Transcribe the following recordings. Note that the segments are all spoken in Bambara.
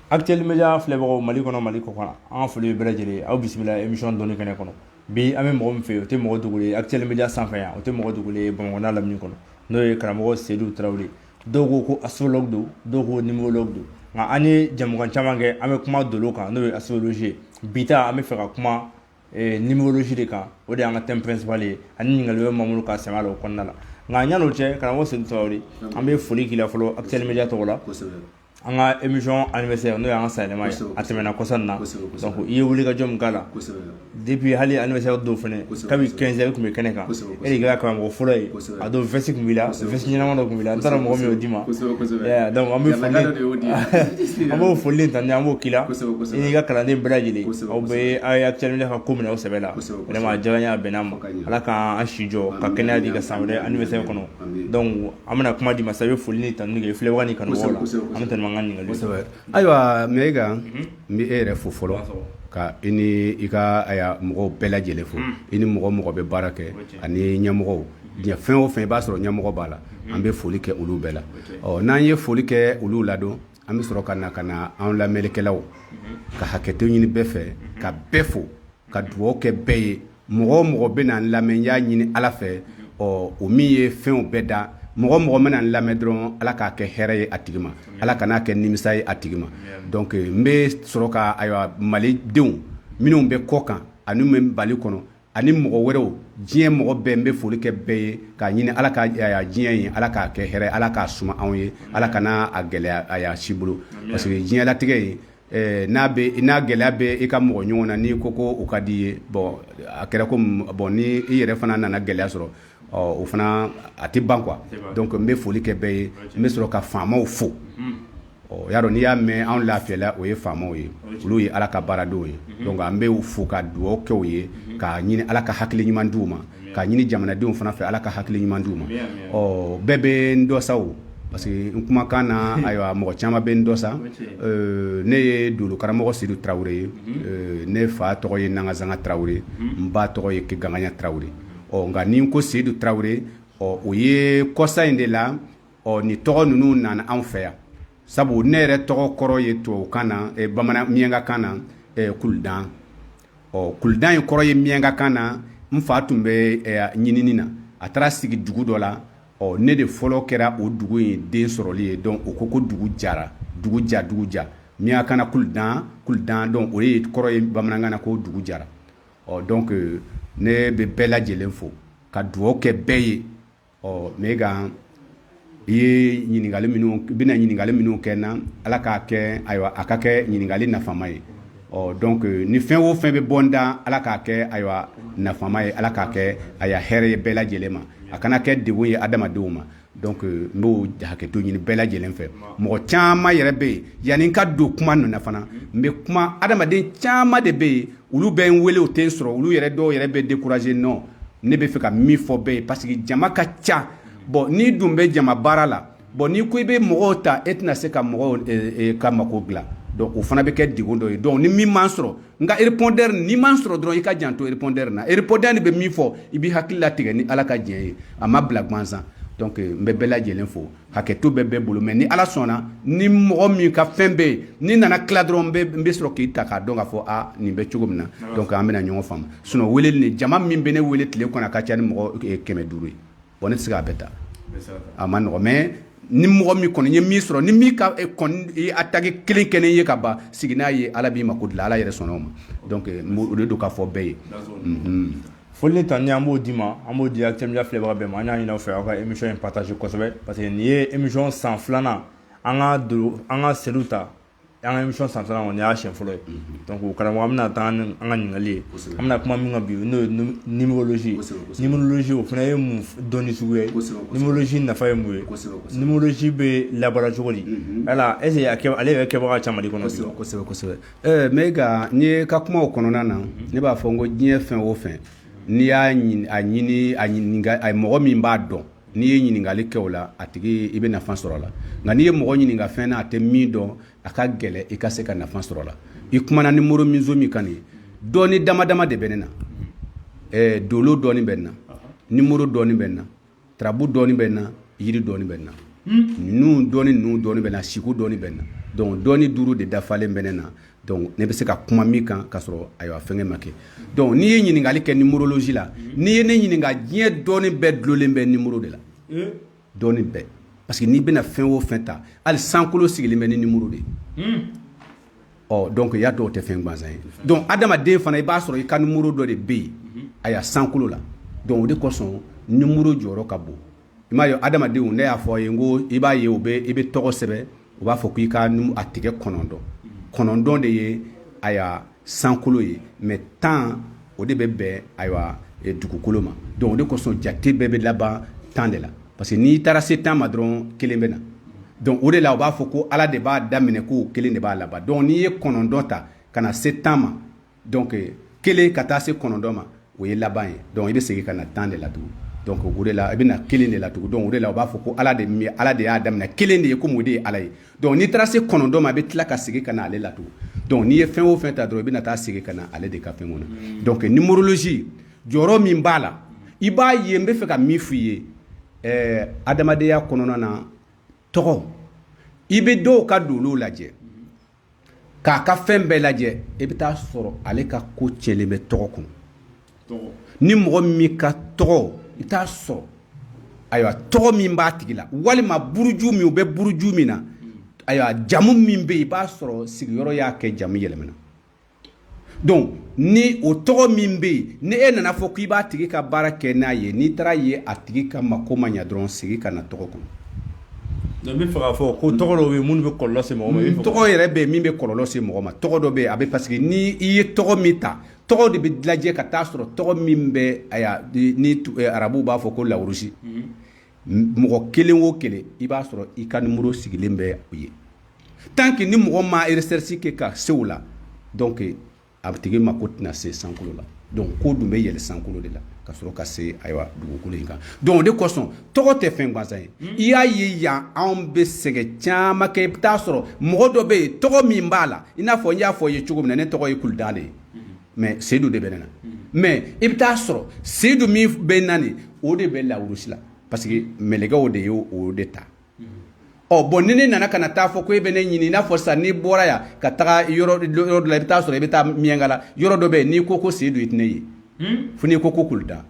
Actuellement média filɛbagaw Mali kɔnɔ Mali kɔ kan an foli bɛɛ lajɛlen aw bisimila émission dɔnni kɛnɛ kɔnɔ bi an bɛ mɔgɔ min fɛ o tɛ mɔgɔ dogolen ye Actuellement média sanfɛ yan o tɛ mɔgɔ dogolen ye Bamakɔ n'a lamini kɔnɔ n'o ye karamɔgɔ Seydou Tarawele dɔw ko astrologue don dɔw ko numérologue don nka an ye jamukan caman kɛ an bɛ kuma dolo kan n'o ye astrologie ye bi ta an bɛ fɛ ka kuma numérologie de kan o de y'an ka thème principal ye ani ɲininkali bɛ Mamuru ka sɛmɛ la o kɔnɔna la nka yan'o cɛ karamɔgɔ Seydou Tarawele an bɛ foli k'i la fɔlɔ Actuellement média tɔgɔ la an ka émission anniversaire n'o y'an ka sayɛlɛma ye a tɛmɛna kɔsa nin na donc i ye wulikajɔ min k'a la depuis hali anniversaire dɔw fɛnɛ kabi 15 heures tun bɛ kɛnɛ kan e de kɛra karamɔgɔ fɔlɔ ye a don veste tun b'i la veste ɲɛnama dɔ tun b'i la n t'a dɔn mɔgɔ min y'o d'i ma donc an b'o foli ta an b'o k'i la i n'i ka kalanden bɛɛ lajɛlen aw bɛɛ aw ye Actuellement média ka ko minɛ aw sɛbɛ la vraiment a diyara n ye a bɛnn'a ma ala k'an si jɔ ka kɛnɛya di ka san wɛrɛ anniversaire kɔnɔ donc an bɛna kuma di ma sa i bɛ foli ni tanuni kɛ i filɛbaga ni kanubagaw la an bɛ tɛmɛ ayiwa mɛga n bɛ e yɛrɛ fo fɔlɔ ka i ni i ka mɔgɔw bɛɛ lajɛlen fo i ni mɔgɔ bɛ baara kɛ ani ɲɛmɔgɔw diɲɛ fɛn o fɛn i b'a sɔrɔ ɲɛmɔgɔ b'a la an bɛ foli kɛ olu bɛɛ la n'an ye foli kɛ olu ladon an bɛ sɔrɔ ka na an lamɛnnikɛlaw ka hakɛto ɲini bɛɛ fɛ ka bɛɛ fo ka dugawu kɛ bɛɛ ye mɔgɔ bɛ na lamɛn y'a ɲini ala fɛ o min ye fɛnw bɛɛ da mɔgɔ mana lamɛn dɔrɔn ala k'a kɛ hɛrɛ ye a tigi ma ala kan'a kɛ nimisa ye a tigi ma donc n bɛ sɔrɔ ka malidenw minnu bɛ kɔ kan ani min bali kɔnɔ ani mɔgɔ wɛrɛw diɲɛ mɔgɔ bɛɛ n bɛ foli kɛ bɛɛ ye k'a ɲini ala ka diɲɛ ye ala k'a kɛ hɛrɛ ala k'a suma anw ye ala kana a gɛlɛya si bolo parce que diɲɛ latigɛ ye n'a gɛlɛya bɛ i ka mɔgɔ ɲɔgɔn na n'i ko o ka di ye bon a kɛra ko bon ni i yɛrɛ fana nana gɛlɛya sɔrɔ o fana a tɛ ban quoi donc n bɛ foli kɛ bɛɛ ye n bɛ sɔrɔ ka faamaw fo y'a dɔn n'i y'a mɛn anw lafiyala o ye faamaw ye olu ye ala ka baaradenw ye donc an bɛ fo ka dugawu kɛ o ye ka ɲini ala ka hakili ɲuman d'u ma ka ɲini jamanadenw fana fɛ ala ka hakili ɲuman d'u ma bɛɛ bɛ n dɔ sa o parce que n kumakan na ayiwa mɔgɔ caman bɛ n dɔ sa ne ye dolo karamɔgɔ Seydou Tarawele ye ne fa tɔgɔ ye Nangasanga Tarawele n ba tɔgɔ ye Keganganya Tarawele nka ni n ko Seydou Tarawele o ye kɔsa in de la ni tɔgɔ ninnu nana anw fɛ yan sabu ne yɛrɛ tɔgɔ kɔrɔ ye tubabukan na bamanan miyankakan na kulidan kulidan in kɔrɔ ye miyankakan na n fa tun bɛ ɲinini na a taara sigi dugu dɔ la ne de fɔlɔ kɛra o dugu in den sɔrɔli ye donc o ko dugu jara dugu ja miyankakan na kulidan donc o ye kɔrɔ ye bamanankan na ko dugu jara donc ne bɛ bɛɛ lajɛlen fo ka dugawu kɛ bɛɛ ye mais i ye bɛna ɲininkali minnu kɛ na ala k'a kɛ ayiwa a ka kɛ ɲininkali nafama ye donc ni fɛn o fɛn bɛ bɔ n da ala k'a kɛ ayiwa nafama ye ala k'a kɛ hɛrɛ ye bɛɛ lajɛlen ma a kana kɛ degun ye adamadenw ma donc n b'o hakɛto ɲini bɛɛ lajɛlen fɛ mɔgɔ caman yɛrɛ bɛ yen yanni n ka don kuma ninnu na fana n bɛ kuma adamaden caman de bɛ yen olu bɛ n wele o tɛ n sɔrɔ olu dɔw yɛrɛ bɛ découragé non ne bɛ fɛ ka min fɔ bɛɛ ye parce que jama ka ca bon n'i dun bɛ jama baara la bon n'i ko i bɛ mɔgɔw ta e tɛna se ka mɔgɔw ka mako dilan donc o fana bɛ kɛ degun dɔ ye donc ni min m'an sɔrɔ nka répondeur n'i m'an sɔrɔ dɔrɔn i ka janto répondeur na répondeur de bɛ min fɔ i b'i hakili latigɛ ni ala ka diɲɛ ye a ma bila gansan donc n bɛ bɛɛ lajɛlen fo hakɛto bɛ bɛɛ bolo mais ni ala sɔnna ni mɔgɔ min ka fɛn bɛ yen ni nana tila dɔrɔn n bɛ sɔrɔ k'i ta k'a dɔn k'a fɔ nin bɛ cogo min na donc an bɛna ɲɔgɔn faamu sinon weleli ni jama min bɛ ne wele tile kɔnɔ a ka ca ni mɔgɔ 500 ye bon ne tɛ se k'a bɛɛ ta a ma nɔgɔ mais ni mɔgɔ min kɔni ye min sɔrɔ ni min ka kɔni attaque kelen kɛ ne ye ka ban sigi n'a ye ala b'i mako dilan ala yɛrɛ sɔnna o ma donc o de don k'a fɔ bɛɛ ye foli ni tanni an b'o di ma an b'o di Actuellement média filɛbaga bɛɛ ma an y'a ɲini aw fɛ aw ka émission in partage kosɛbɛ parce que nin ye émission san filanan an ka Seydou ta an ka émission san filanan nin y'a siɲɛ fɔlɔ ye donc karamɔgɔ an bɛna taa an ka ɲininkali ye an bɛna kuma min kan bi n'o ye numérologie numérologie o fana ye mun dɔnni sugu ye numérologie nafa ye mun ye numérologie bɛ labaara cogo di ala est ce que ale yɛrɛ kɛbaga caman di kɔnɔ kosɛbɛ mais n ye ka kumaw kɔnɔna na ne b'a fɔ n ko diɲɛ fɛn o fɛn n'i y'a ɲini mɔgɔ min b'a dɔn n'i ye ɲininkali kɛ o la a tigi i bɛ nafa sɔrɔ a la nka n'i ye mɔgɔ ɲininka fɛn na a tɛ min dɔn a ka gɛlɛ i ka se ka nafa sɔrɔ a la i kumana numéro min kan nin dɔɔni dama de bɛ ne na dolo dɔɔni bɛ n na numéro dɔɔni bɛ n na tarabu dɔɔni bɛ n na yiri dɔɔni bɛ n na ninnu dɔɔni bɛ na siku dɔɔni bɛ na donc dɔɔni 5 de dafalen bɛ ne na donc ne bɛ se ka kuma min kan ka sɔrɔ ayiwa fɛngɛ ma kɛ donc n'i ye ɲininkali kɛ numérologie la n'i ye ne ɲininka diɲɛ dɔɔni bɛɛ dulolen bɛ numéro de la dɔɔni bɛɛ parce que n'i bɛna fɛn o fɛn ta hali sankolo sigilen bɛ ni numéro de ɔ donc y'a dɔw tɛ fɛn gansan ye donc adamaden fana i b'a sɔrɔ i ka numéro dɔ de bɛ yen ayiwa sankolo la donc o de kosɔn numéro jɔyɔrɔ ka bon i m'a ye adamadenw ne y'a fɔ a ye n ko i b'a ye i bɛ tɔgɔ sɛbɛn u b'a fɔ k'i ka a tigɛ 9 de ye ayiwa sankolo ye mais 10 o de bɛ bɛn ayiwa dugukolo ma donc o de kosɔn jate bɛɛ bɛ laban 10 de la parce que n'i taara se 10 ma dɔrɔn 1 bɛ na donc o de la u b'a fɔ ko ala de b'a daminɛ ko 1 de b'a laban donc n'i ye 9 ta ka na se 10 ma donc 1 ka taa se 9 ma o ye laban ye donc i bɛ segin ka na 10 de la tugun donc o de la i bɛ na 1 de la tugun donc o de la u b'a fɔ ko ala de y'a daminɛ 1 de ye komi o de ye ala ye donc n'i taara se 9 ma i bɛ tila ka segin ka na ale la tugun donc n'i ye fɛn o fɛn ta dɔrɔn i bɛna taa segin ka na ale de ka fɛn kɔnɔ donc numérologie jɔyɔrɔ min b'a la i b'a ye n bɛ fɛ ka min f'i ye adamadenya kɔnɔna na tɔgɔ i bɛ dɔw ka dolo lajɛ k'a ka fɛn bɛɛ lajɛ i bɛ taa sɔrɔ ale ka ko cɛlen bɛ tɔgɔ kɔnɔ ni mɔgɔ min ka tɔgɔ i t'a sɔrɔ ayiwa tɔgɔ min b'a tigi la walima buruju min u bɛ buruju min na ayiwa jamu min bɛ yen i b'a sɔrɔ sigiyɔrɔ y'a kɛ jamu yɛlɛmana donc ni o tɔgɔ min bɛ yen ni e nana fɔ k'i b'a tigi ka baara kɛ n'a ye n'i taara ye a tigi ka mako ma ɲɛ dɔrɔn segin ka na tɔgɔ kɔnɔ donc n bɛ fɛ k'a fɔ ko tɔgɔ dɔw bɛ yen minnu bɛ kɔlɔlɔ se mɔgɔ ma tɔgɔ yɛrɛ bɛ yen min bɛ kɔlɔlɔ se mɔgɔ ma tɔgɔ dɔ bɛ yen a bɛ parce que ni i ye tɔgɔ min ta tɔgɔ de bɛ lajɛ ka taa sɔrɔ tɔgɔ min bɛ ni arabuw b'a fɔ ko lawurusi mɔgɔ kelen o kelen i b'a sɔrɔ i ka numéro sigilen bɛ o ye tant que ni mɔgɔ ma recherche kɛ ka se o la donc a tigi ma ko tɛna se sankolo la donc ko dun bɛ yɛlɛ sankolo de la ka sɔrɔ ka se ayiwa dugukolo in kan donc o de kosɔn tɔgɔ tɛ fɛn gansan ye i y'a ye yan anw bɛ sɛgɛn caman kɛ i bɛ taa sɔrɔ mɔgɔ dɔ bɛ yen tɔgɔ min b'a la i n'a fɔ n y'a fɔ i ye cogo min na ne tɔgɔ ye kuludale ye mais seyidu de bɛ ne na mais i bɛ taa sɔrɔ seyidu min bɛ n na nin o de bɛ lawurusi la parce que mɛlɛkɛw de ye o de ta ɔ bon ni ne nana ka na taa fɔ ko e bɛ ne ɲini i n'a fɔ sisan n'i bɔra yan ka taga yɔrɔ dɔ la i bɛ taa sɔrɔ i bɛ taa miɲɛnka la yɔrɔ dɔ bɛ yen n'i ko seyidu i tɛ ne ye fo n'i ko kuluda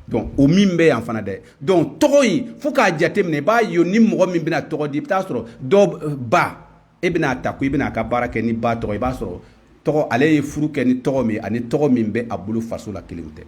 donc o min bɛ yan fana dɛ donc tɔgɔ in fo k'a jateminɛ i b'a ye ni mɔgɔ min bɛna tɔgɔ di i bɛ taa sɔrɔ dɔw ba e bɛna ta ko i bɛna a ka baara kɛ ni ba tɔgɔ i b'a sɔrɔ tɔgɔ ale ye furu kɛ ni tɔgɔ min ani tɔgɔ min bɛ a bolo faso la kelen tɛ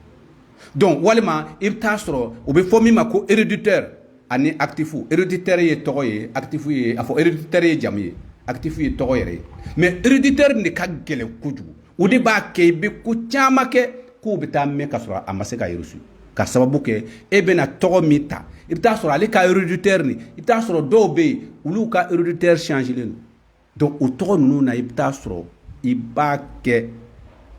donc walima i bɛ taa sɔrɔ o bɛ fɔ min ma ko héréditaire ani actifu héréditaire ye tɔgɔ ye actifu ye a fɔ héréditaire ye jamu ye actifu ye tɔgɔ yɛrɛ ye mais héréditaire de ka gɛlɛn kojugu o de b'a kɛ i bɛ ko caman kɛ k'o bɛ taa mɛn ka sɔrɔ a ma se ka reçu ka sababu kɛ e bɛna tɔgɔ min ta i bɛ taa sɔrɔ ale ka héréditaire nin i bɛ taa sɔrɔ dɔw bɛ yen olu ka héréditaire changelen don donc o tɔgɔ ninnu na i bɛ taa sɔrɔ i b'a kɛ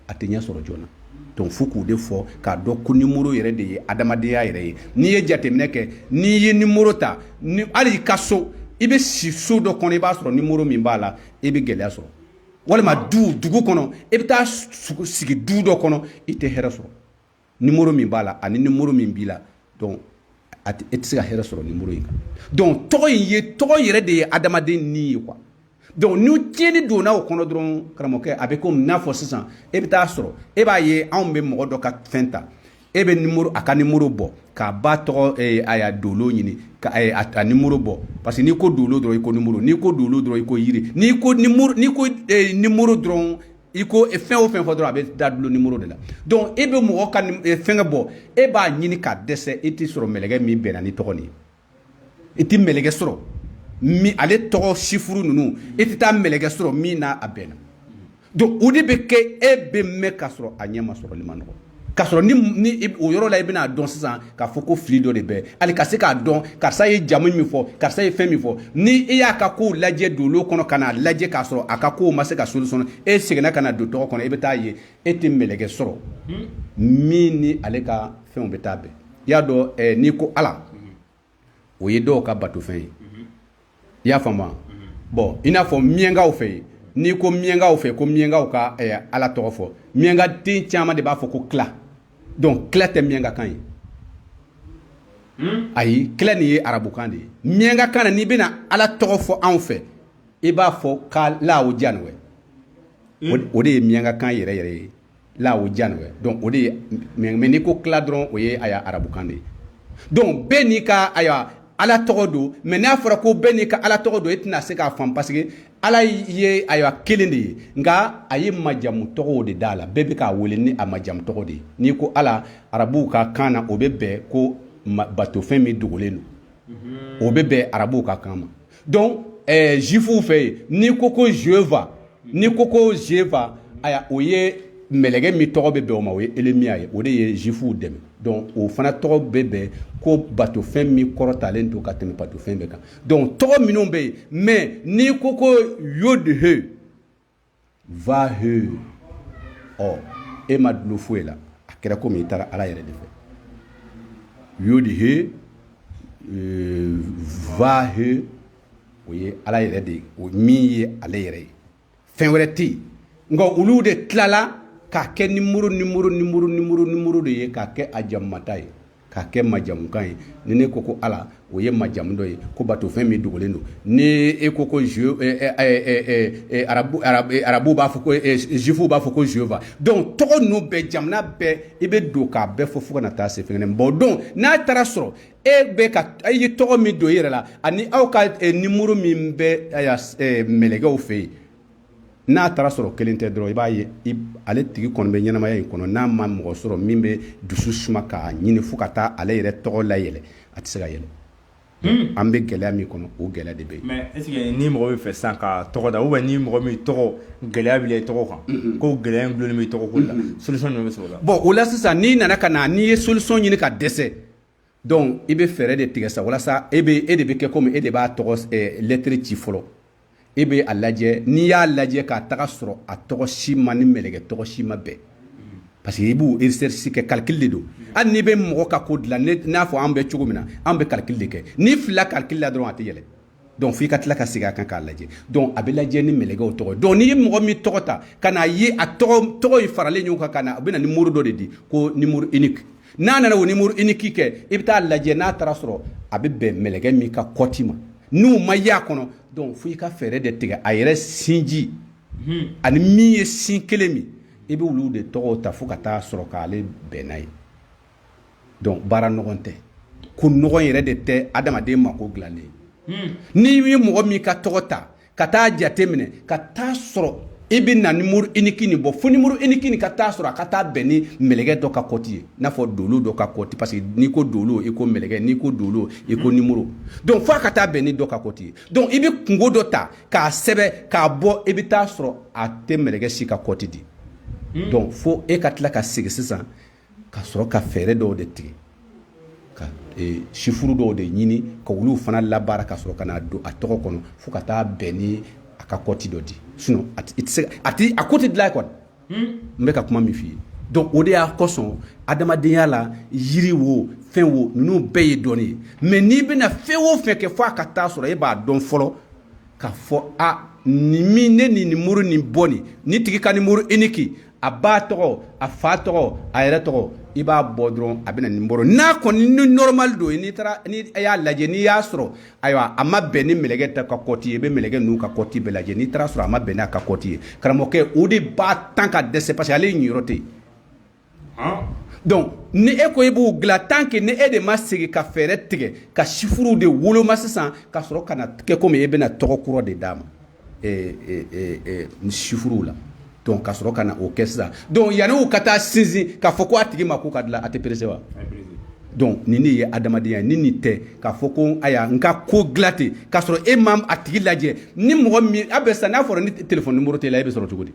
a tɛ ɲɛ sɔrɔ joona donc fo k'o de fɔ k'a dɔn ko numéro yɛrɛ de ye adamadenya yɛrɛ ye n'i ye jateminɛ kɛ n'i ye numéro ta hali i ka so i bɛ si so dɔ kɔnɔ i b'a sɔrɔ numéro min b'a la i bɛ gɛlɛya sɔrɔ walima dugu kɔnɔ i bɛ taa sigi du dɔ kɔnɔ i tɛ hɛrɛ sɔrɔ numéro min b'a la ani numéro min b'i la donc e tɛ se ka hɛrɛ sɔrɔ numéro in kan donc tɔgɔ yɛrɛ de ye adamaden ni ye quoi donc ni tiɲɛni donna o kɔnɔ dɔrɔn karamɔgɔkɛ a bɛ komi n'a fɔ sisan e bɛ taa sɔrɔ e b'a ye anw bɛ mɔgɔ dɔ ka fɛn ta e bɛ a ka numéro bɔ k'a ba tɔgɔ a y'a dolo ɲini ka a numéro bɔ parce que n'i ko dolo dɔrɔn i ko numéro n'i ko dolo dɔrɔn i ko yiri n'i ko numéro dɔrɔn i ko fɛn o fɛn fɔ dɔrɔn a bɛ da dulon numéro de la donc e bɛ mɔgɔ ka fɛngɛ bɔ e b'a ɲini k'a dɛsɛ e tɛ sɔrɔ mɛlɛkɛ min bɛnna ni tɔgɔ nin ye i tɛ mɛlɛkɛ sɔrɔ min ale tɔgɔ sifuru ninnu e tɛ taa mɛlɛkɛ sɔrɔ min n'a a bɛnna donc o de bɛ kɛ e bɛ mɛn k'a sɔrɔ a ɲɛ ma sɔrɔli ma nɔgɔ k'a sɔrɔ ni o yɔrɔ la i bɛna dɔn sisan k'a fɔ ko fili dɔ de bɛ hali ka se k'a dɔn karisa ye jamu min fɔ karisa ye fɛn min fɔ ni e y'a ka kow lajɛ dolo kɔnɔ ka n'a lajɛ k'a sɔrɔ a ka kow ma se ka solution e seginna ka na don tɔgɔ kɔnɔ e bɛ taa ye e tɛ mɛlɛkɛ sɔrɔ min ni ale ka fɛnw bɛ taa bɛn i y'a dɔn n'i ko ala o ye dɔw ka batofɛn ye i y'a faamu bon i n'a fɔ miɲɛnkaw fɛ yen n'i ko miɲɛnkaw fɛ ko miɲɛnkaw ka ala tɔgɔ fɔ miɲɛnka den caman de b'a fɔ ko kila donc kila tɛ miɲɛnka kan ye ayi kila ni ye arabukan de ye miɛnka kan na n'i bɛna ala tɔgɔ fɔ anw fɛ i b'a fɔ ka laawo janwɛ o de ye miɛnka kan yɛrɛ yɛrɛ ye laawo janwɛ donc o de ye mais n'i ko kila dɔrɔn o ye arabukan de ye donc bɛɛ n'i ka ala tɔgɔ don mais n'a fɔra ko bɛɛ n'i ka ala tɔgɔ don e tɛna se k'a faamu parce que ala ye kelen de ye nka a ye majamu tɔgɔw de d'a la bɛɛ bɛ k'a wele ni a majamu tɔgɔ de ye n'i ko ala arabuw ka kan na o bɛ bɛn ko batofɛn min dogolen don o bɛ bɛn arabuw ka kan ma donc juifuw fɛ yen n'i ko ko jehova o ye mɛlɛkɛ min tɔgɔ bɛ bɛn o ma o ye elemiya ye o de ye juifuw dɛmɛ donc o fana tɔgɔ bɛ bɛn ko batofɛn min kɔrɔtalen don ka tɛmɛ batofɛn bɛɛ kan donc tɔgɔ minnu bɛ yen mais n'i ko ko yod-he va-he e ma dulon foyi la a kɛra komi i taara ala yɛrɛ de fɛ yod-he va-he o ye ala yɛrɛ de ye min ye ale yɛrɛ ye fɛn wɛrɛ tɛ yen nka olu de tilala k'a kɛ nimoro de ye k'a kɛ a jamumata ye k'a kɛ majamukan ye ni ne ko ko ala o ye majamu dɔ ye ko batofɛn min dogolen don ni e ko ko arabu b'a fɔ ko juifuw b'a fɔ ko jehova donc tɔgɔ ninnu bɛɛ jamana bɛɛ i bɛ don k'a bɛɛ fɔ fo ka na taa se fɛnkɛnɛ bon donc n'a taara sɔrɔ e ye tɔgɔ min don i yɛrɛ la ani aw ka nimoro min bɛ mɛlɛkɛw fɛ yen n'a taara sɔrɔ kelen tɛ dɔrɔn i b'a ye ale tigi kɔni bɛ ɲɛnamaya in kɔnɔ n'a ma mɔgɔ sɔrɔ min bɛ dusu suma k'a ɲini fo ka taa ale yɛrɛ tɔgɔ layɛlɛ a tɛ se ka yɛlɛ an bɛ gɛlɛya min kɔnɔ o gɛlɛya de bɛ yen mais est ce que ni mɔgɔ bɛ fɛ sisan ka tɔgɔ da ou bien ni mɔgɔ min tɔgɔ gɛlɛya b'i la i tɔgɔ kan ko gɛlɛya in gulonnen bɛ i tɔgɔ ko la solution jumɛn bɛ sɔrɔ o la bon o la sisan n'i nana ka na n'i ye solution ɲini ka dɛsɛ donc i bɛ fɛɛrɛ de tigɛ sa walasa e de bɛ kɛ komi e de b'a tɔgɔ lettre ci fɔlɔ e bɛ a lajɛ n'i y'a lajɛ k'a taga sɔrɔ a tɔgɔ si ma ni mɛlɛkɛ tɔgɔ si ma bɛn parce que i b'u exercice kɛ calcul de don hali n'i bɛ mɔgɔ ka ko dilan n'a fɔ an bɛ cogo min na an bɛ calcul de kɛ n'i filila calcul la dɔrɔn a tɛ yɛlɛ donc f'i ka tila ka segin a kan k'a lajɛ donc a bɛ lajɛ ni mɛlɛkɛw tɔgɔ donc n'i ye mɔgɔ min tɔgɔ ta ka n'a ye a tɔgɔ in faralen ɲɔgɔn kan ka na a bɛ na numéro dɔ de di ko numéro unique n'a nana o numéro unique kɛ i bɛ taa lajɛ n'a taara sɔrɔ a bɛ bɛn mɛlɛkɛ min ka kɔti ma n'u ma y'a kɔnɔ donc fo i ka fɛɛrɛ de tigɛ a yɛrɛ sinji ani min ye sin kelen min i bɛ olu de tɔgɔw ta fo ka taa sɔrɔ k'ale bɛn n'a ye donc baara nɔgɔn tɛ ko nɔgɔn yɛrɛ de tɛ adamaden mako dilannen n'i ye mɔgɔ min ka tɔgɔ ta ka taa jate minɛ ka taa sɔrɔ i bɛ na numéro unique nin bɔ fo numéro unique nin ka taa sɔrɔ a ka taa bɛn ni mɛlɛkɛ dɔ ka kɔti ye i n'a fɔ dolo dɔ ka kɔti parce que n'i ko dolo i ko mɛlɛkɛ n'i ko dolo i ko numéro donc fo a ka taa bɛn ni dɔ ka kɔti ye donc i bɛ kungo dɔ ta k'a sɛbɛn k'a bɔ i bɛ taa sɔrɔ a tɛ mɛlɛkɛ si ka kɔti di donc fo e ka tila ka segin sisan ka sɔrɔ ka fɛɛrɛ dɔw de tigɛ ka sifuru dɔw de ɲini ka olu fana labaara ka sɔrɔ ka na don a tɔgɔ kɔnɔ fo ka taa bɛn ni a ka kɔti dɔ di sinon a ko tɛ dilan ye kɔni n bɛ ka kuma min f'i ye donc o de y'a kosɔn adamadenya la yiri wo fɛn wo ninnu bɛɛ ye dɔnni ye mais n'i bɛna fɛn o fɛn kɛ fo a ka taa sɔrɔ e b'a dɔn fɔlɔ k'a fɔ ne ni numéro nin bɔ nin ni tigi ka numéro unique a ba tɔgɔ a fa tɔgɔ a yɛrɛ tɔgɔ i b'a bɔ dɔrɔn a bɛna numéro n'a kɔni ni normal don ni y'a lajɛ n'i y'a sɔrɔ ayiwa a ma bɛn ni mɛlɛkɛ ta ka kɔti ye i bɛ mɛlɛkɛ ninnu ka kɔti bɛɛ lajɛ n'i taara sɔrɔ a ma bɛn n'a ka kɔti ye karamɔgɔkɛ o de b'a tan ka dɛsɛ parce que ale ɲiyɔrɔ tɛ yen donc ni e ko i b'u dilan tant que ni e de ma segin ka fɛɛrɛ tigɛ ka sifuru de woloma sisan ka sɔrɔ ka na kɛ komi e bɛna tɔgɔ kura de d'a ma sifuruw la donc ka sɔrɔ ka na o kɛ sisan donc yanni u ka taa sinsin k'a fɔ ko a tigi ma ko ka dilan a tɛ perese wa donc nin de ye adamadenya ni nin tɛ k'a fɔ ko aya n ka ko dilan ten k'a sɔrɔ e ma a tigi lajɛ ni mɔgɔ min a bɛ sisan n'a fɔra ni téléphone numéro t'e la e bɛ sɔrɔ cogo di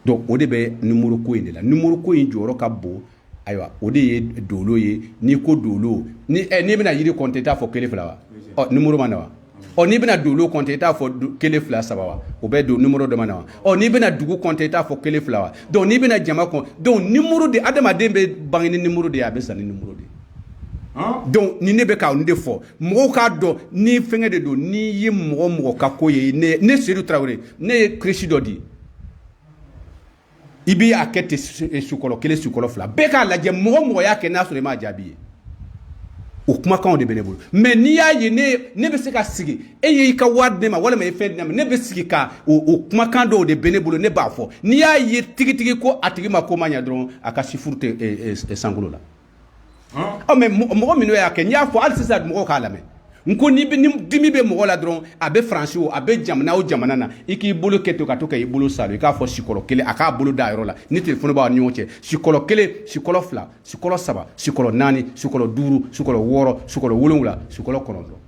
donc o de bɛ numéro ko in de la numéro ko in jɔyɔrɔ ka bon ayiwa o de ye dolo ye n'i ko dolo n'i bɛna yiri compter i t'a fɔ kelen fila wa numéro ma na wa n'i bɛna dolo compter i t'a fɔ kelen fila saba wa o bɛ don numéro dɔ ma na wa n'i bɛna dugu compter i t'a fɔ kelen fila wa donc n'i bɛna jama compter donc numéro de adamaden bɛ bange ni numéro de ye a bɛ sa ni numéro de ye donc ni ne bɛ ka nin de fɔ mɔgɔw k'a dɔn ni fɛngɛ de don n'i ye mɔgɔ ka ko ye ne Seydou Traoré ne ye kirisi dɔ di i b'i a kɛ ten sukɔlɔ kelen sukɔlɔ fila bɛɛ k'a lajɛ mɔgɔ y'a kɛ n'a sɔrɔ i m'a jaabi ye o kumakanw de bɛ ne bolo mais n'i y'a ye ne bɛ se ka sigi e ye i ka wari di ma walima e fɛn di ma ne bɛ sigi ka o kumakan dɔw de bɛ ne bolo ne b'a fɔ n'i y'a ye tigitigi ko a tigi ma ko ma ɲɛ dɔrɔn a ka sifuru tɛ sankolo la mais mɔgɔ minnu y'a kɛ n'i y'a fɔ hali sisan mɔgɔw k'a lamɛn n ko ni dimi bɛ mɔgɔ la dɔrɔn a bɛ faransi o a bɛ jamana o jamana na i k'i bolo kɛ to ka to ka i bolo salo i k'a fɔ sikɔlɔ kelen a k'a bolo da yɔrɔ la ni telefɔni b'aw ni ɲɔgɔn cɛ sikɔlɔ kelen sikɔlɔ fila sikɔlɔ saba sikɔlɔ naani sikɔlɔ duuru sikɔlɔ wɔɔrɔ sikɔlɔ wolonwula sikɔlɔ kɔnɔntɔn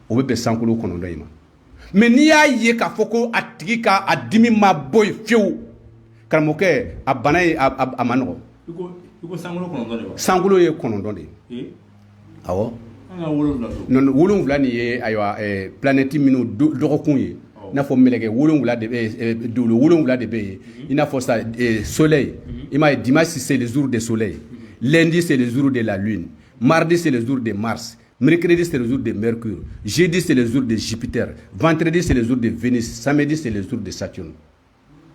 o bɛ bɛn sankolo kɔnɔntɔn in ma mais n'i y'a ye k'a fɔ ko a tigi ka a dimi ma bɔ yen fiyewu karamɔgɔkɛ a bana ye a ma nɔgɔ i ko sankolo kɔnɔntɔn de wa sankolo ye kɔnɔntɔn de ye awɔ wolonwula nin ye ayiwa planète minnu dɔgɔkun ye i n'a fɔ mɛlɛkɛ wolonwula de bɛ dolo wolonwula de bɛ yen i n'a fɔ sa soleil i m'a ye dimanche c'est le jour de soleil lundi c'est le jour de la lune mardi c'est le jour de Mars mercredi c'est le jour de Mercure jeudi c'est le jour de Jupiter vendredi c'est le jour de Vénus samedi c'est le jour de Saturne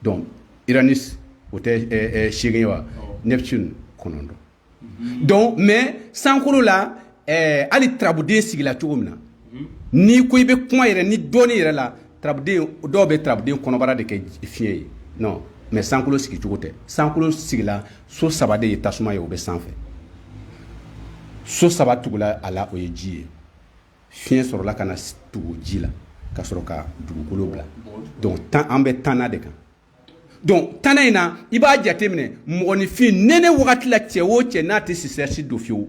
donc Uranus o tɛ seegin wa Neptune kɔnɔntɔn donc mais sankolo la hali tarabuden sigila cogo min na n'i ko i bɛ kuma yɛrɛ ni dɔɔni yɛrɛ la tarabuden dɔw bɛ tarabuden kɔnɔbara de kɛ fiɲɛ ye non mais sankolo sigi cogo tɛ sankolo sigila so saba de ye tasuma ye o bɛ sanfɛ so saba tugula a la o ye ji ye fiɲɛ sɔrɔla ka na tugu ji la ka sɔrɔ ka dugukolo bila donc an bɛ tanna de kan donc tanna in na i b'a jate minɛ mɔgɔninfin nɛnɛ wagati la cɛ o cɛ n'a tɛ sisɛrisi don fiyewu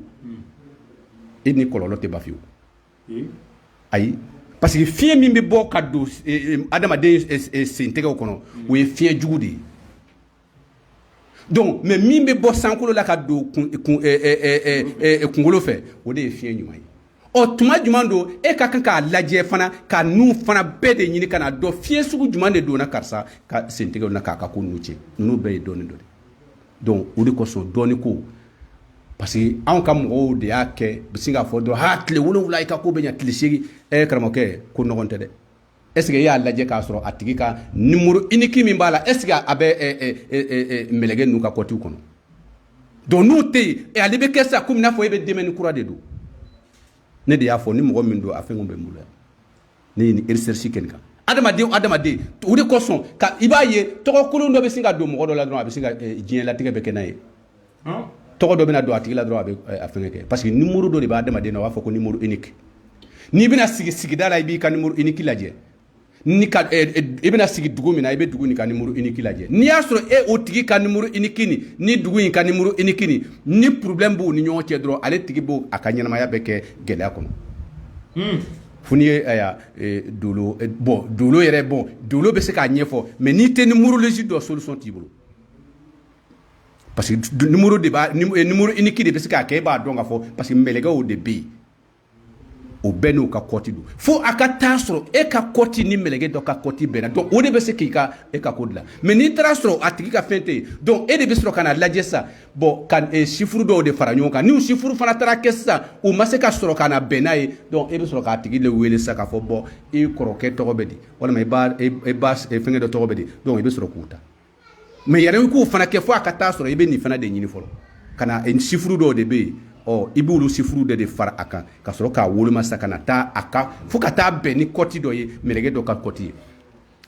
e ni kɔlɔlɔ tɛ ban fiyewu ayi parce que fiɲɛ min bɛ bɔ ka don adamaden sentɛgɛw kɔnɔ o ye fiɲɛ jugu de ye donc mais min bɛ bɔ sankolo la ka don kunkolo fɛ o de ye fiɲɛ ɲuman ye ɔ tuma jumɛn don e ka kan k'a lajɛ fana ka nu fana bɛɛ de ɲini ka na dɔn fiɲɛ sugu jumɛn de donna karisa ka sentɛgɛw na k'a ka ko nu tiɲɛ ninnu bɛɛ ye dɔɔni dɔ de donc o de kosɔn dɔɔni ko parce que anw ka mɔgɔw de y'a kɛ bɛ sin k'a fɔ dɔrɔn tile wolonwula i ka ko bɛ ɲɛ tile seegin karamɔgɔkɛ ko nɔgɔn tɛ dɛ est ce que e y'a lajɛ k'a sɔrɔ a tigi ka numéro unique min b'a la est ce que a bɛ mɛlɛkɛ ninnu ka kɔtiw kɔnɔ donc n'u tɛ yen ale bɛ kɛ sisan komi n'a fɔ e bɛ dɛmɛni kura de don ne de y'a fɔ ni mɔgɔ min don a fɛn bɛ n bolo yan ne ye nin recherche kɛ nin kan adamaden o de kosɔn i b'a ye tɔgɔkolon dɔ bɛ sin ka don mɔgɔ dɔ la dɔrɔn a bɛ sin ka diɲɛlatigɛ bɛ kɛ n'a ye tɔgɔ dɔ bɛna don a tigi la dɔrɔn a bɛ a fɛngɛ kɛ parce que numéro dɔ de b'a adamaden na o b'a fɔ ko numéro unique n'i bɛna sigi sigida la i b'i ka numéro unique lajɛ i bɛna sigi dugu min na i bɛ dugu nin ka numéro unique lajɛ n'i y'a sɔrɔ o tigi ka numéro unique ni dugu in ka numéro unique ni problème b'u ni ɲɔgɔn cɛ dɔrɔn ale tigi b'o a ka ɲɛnamaya bɛ kɛ gɛlɛya kɔnɔ fo n'i ye dolo yɛrɛ dolo bɛ se k'a ɲɛfɔ mais n'i tɛ numérologie dɔ solution t'i bolo parce que numéro unique de bɛ se k'a kɛ e b'a dɔn k'a fɔ parce que mɛlɛkɛw de bɛ yen o bɛɛ n'o ka kɔti don fo a ka taa sɔrɔ e ka kɔti ni mɛlɛkɛ dɔ ka kɔti bɛnna donc o de bɛ se k'i ka e ka ko dilan mais n'i taara sɔrɔ a tigi ka fɛn tɛ yen donc e de bɛ sɔrɔ ka na lajɛ sisan bon ka sifuru dɔw de fara ɲɔgɔn kan n'u sifuru fana taara kɛ sisan u ma se ka sɔrɔ ka na bɛn n'a ye donc e bɛ sɔrɔ k'a tigi de wele sisan k'a fɔ bon i kɔrɔkɛ tɔgɔ bɛ di walima i ba fɛngɛ dɔ tɔgɔ bɛ di donc i bɛ sɔrɔ k'u ta mais yɛrɛ i k'o fana kɛ fo a ka taa sɔrɔ i bɛ nin fana de ɲini fɔlɔ ka na sifuru dɔw de bɛ yen i b'olu sifuru de fara a kan ka sɔrɔ k'a woloma sa ka na taa a kan fo ka taa bɛn ni kɔti dɔ ye mɛlɛkɛ dɔ ka kɔti ye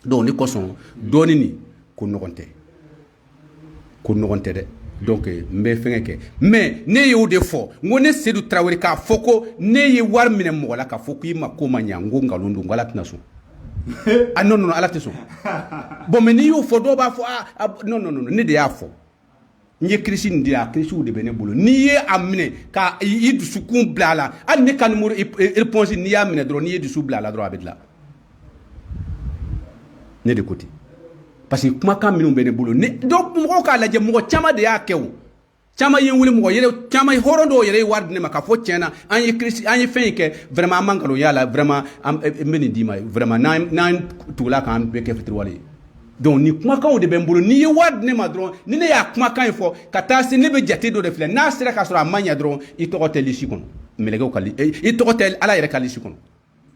donc ni kosɔn dɔɔni nin ko nɔgɔn tɛ dɛ donc n bɛ fɛngɛ kɛ mais ne y'o de fɔ n ko ne Sedu Tarawele k'a fɔ ko ne ye wari minɛ mɔgɔ la k'a fɔ k'i ma ko ma ɲɛ n ko nkalon don n ko Ala tɛna sɔn non Ala tɛ sɔn bon mais n'i y'o fɔ dɔw b'a fɔ non ne de y'a fɔ n ye kirisi nin di yan kirisiw de bɛ ne bolo n'i ye a minɛ ka i dusukun bila a la hali ne ka numéro réponse n'i y'a minɛ dɔrɔn n'i ye dusu bila a la dɔrɔn a bɛ dilan ne de ko ten parce que kumakan minnu bɛ ne bolo donc mɔgɔw k'a lajɛ mɔgɔ caman de y'a kɛ o caman ye n wele mɔgɔ yɛrɛ caman hɔrɔn dɔw yɛrɛ ye wari di ne ma k'a fɔ tiɲɛna an ye fɛn in kɛ vraiment an man nkalon y'a la vraiment n bɛ nin d'i ma vraiment n'an tugula k'an bɛɛ kɛ fitiriwale ye donc ni kumakanw de bɛ n bolo n'i ye wari di ne ma dɔrɔn ni ne y'a kumakan in fɔ ka taa se ne bɛ jate dɔ de filɛ n'a sera k'a sɔrɔ a ma ɲɛ dɔrɔn i tɔgɔ tɛ lisi kɔnɔ mɛlɛkɛw ka i tɔgɔ tɛ Ala yɛrɛ ka lisi kɔnɔ.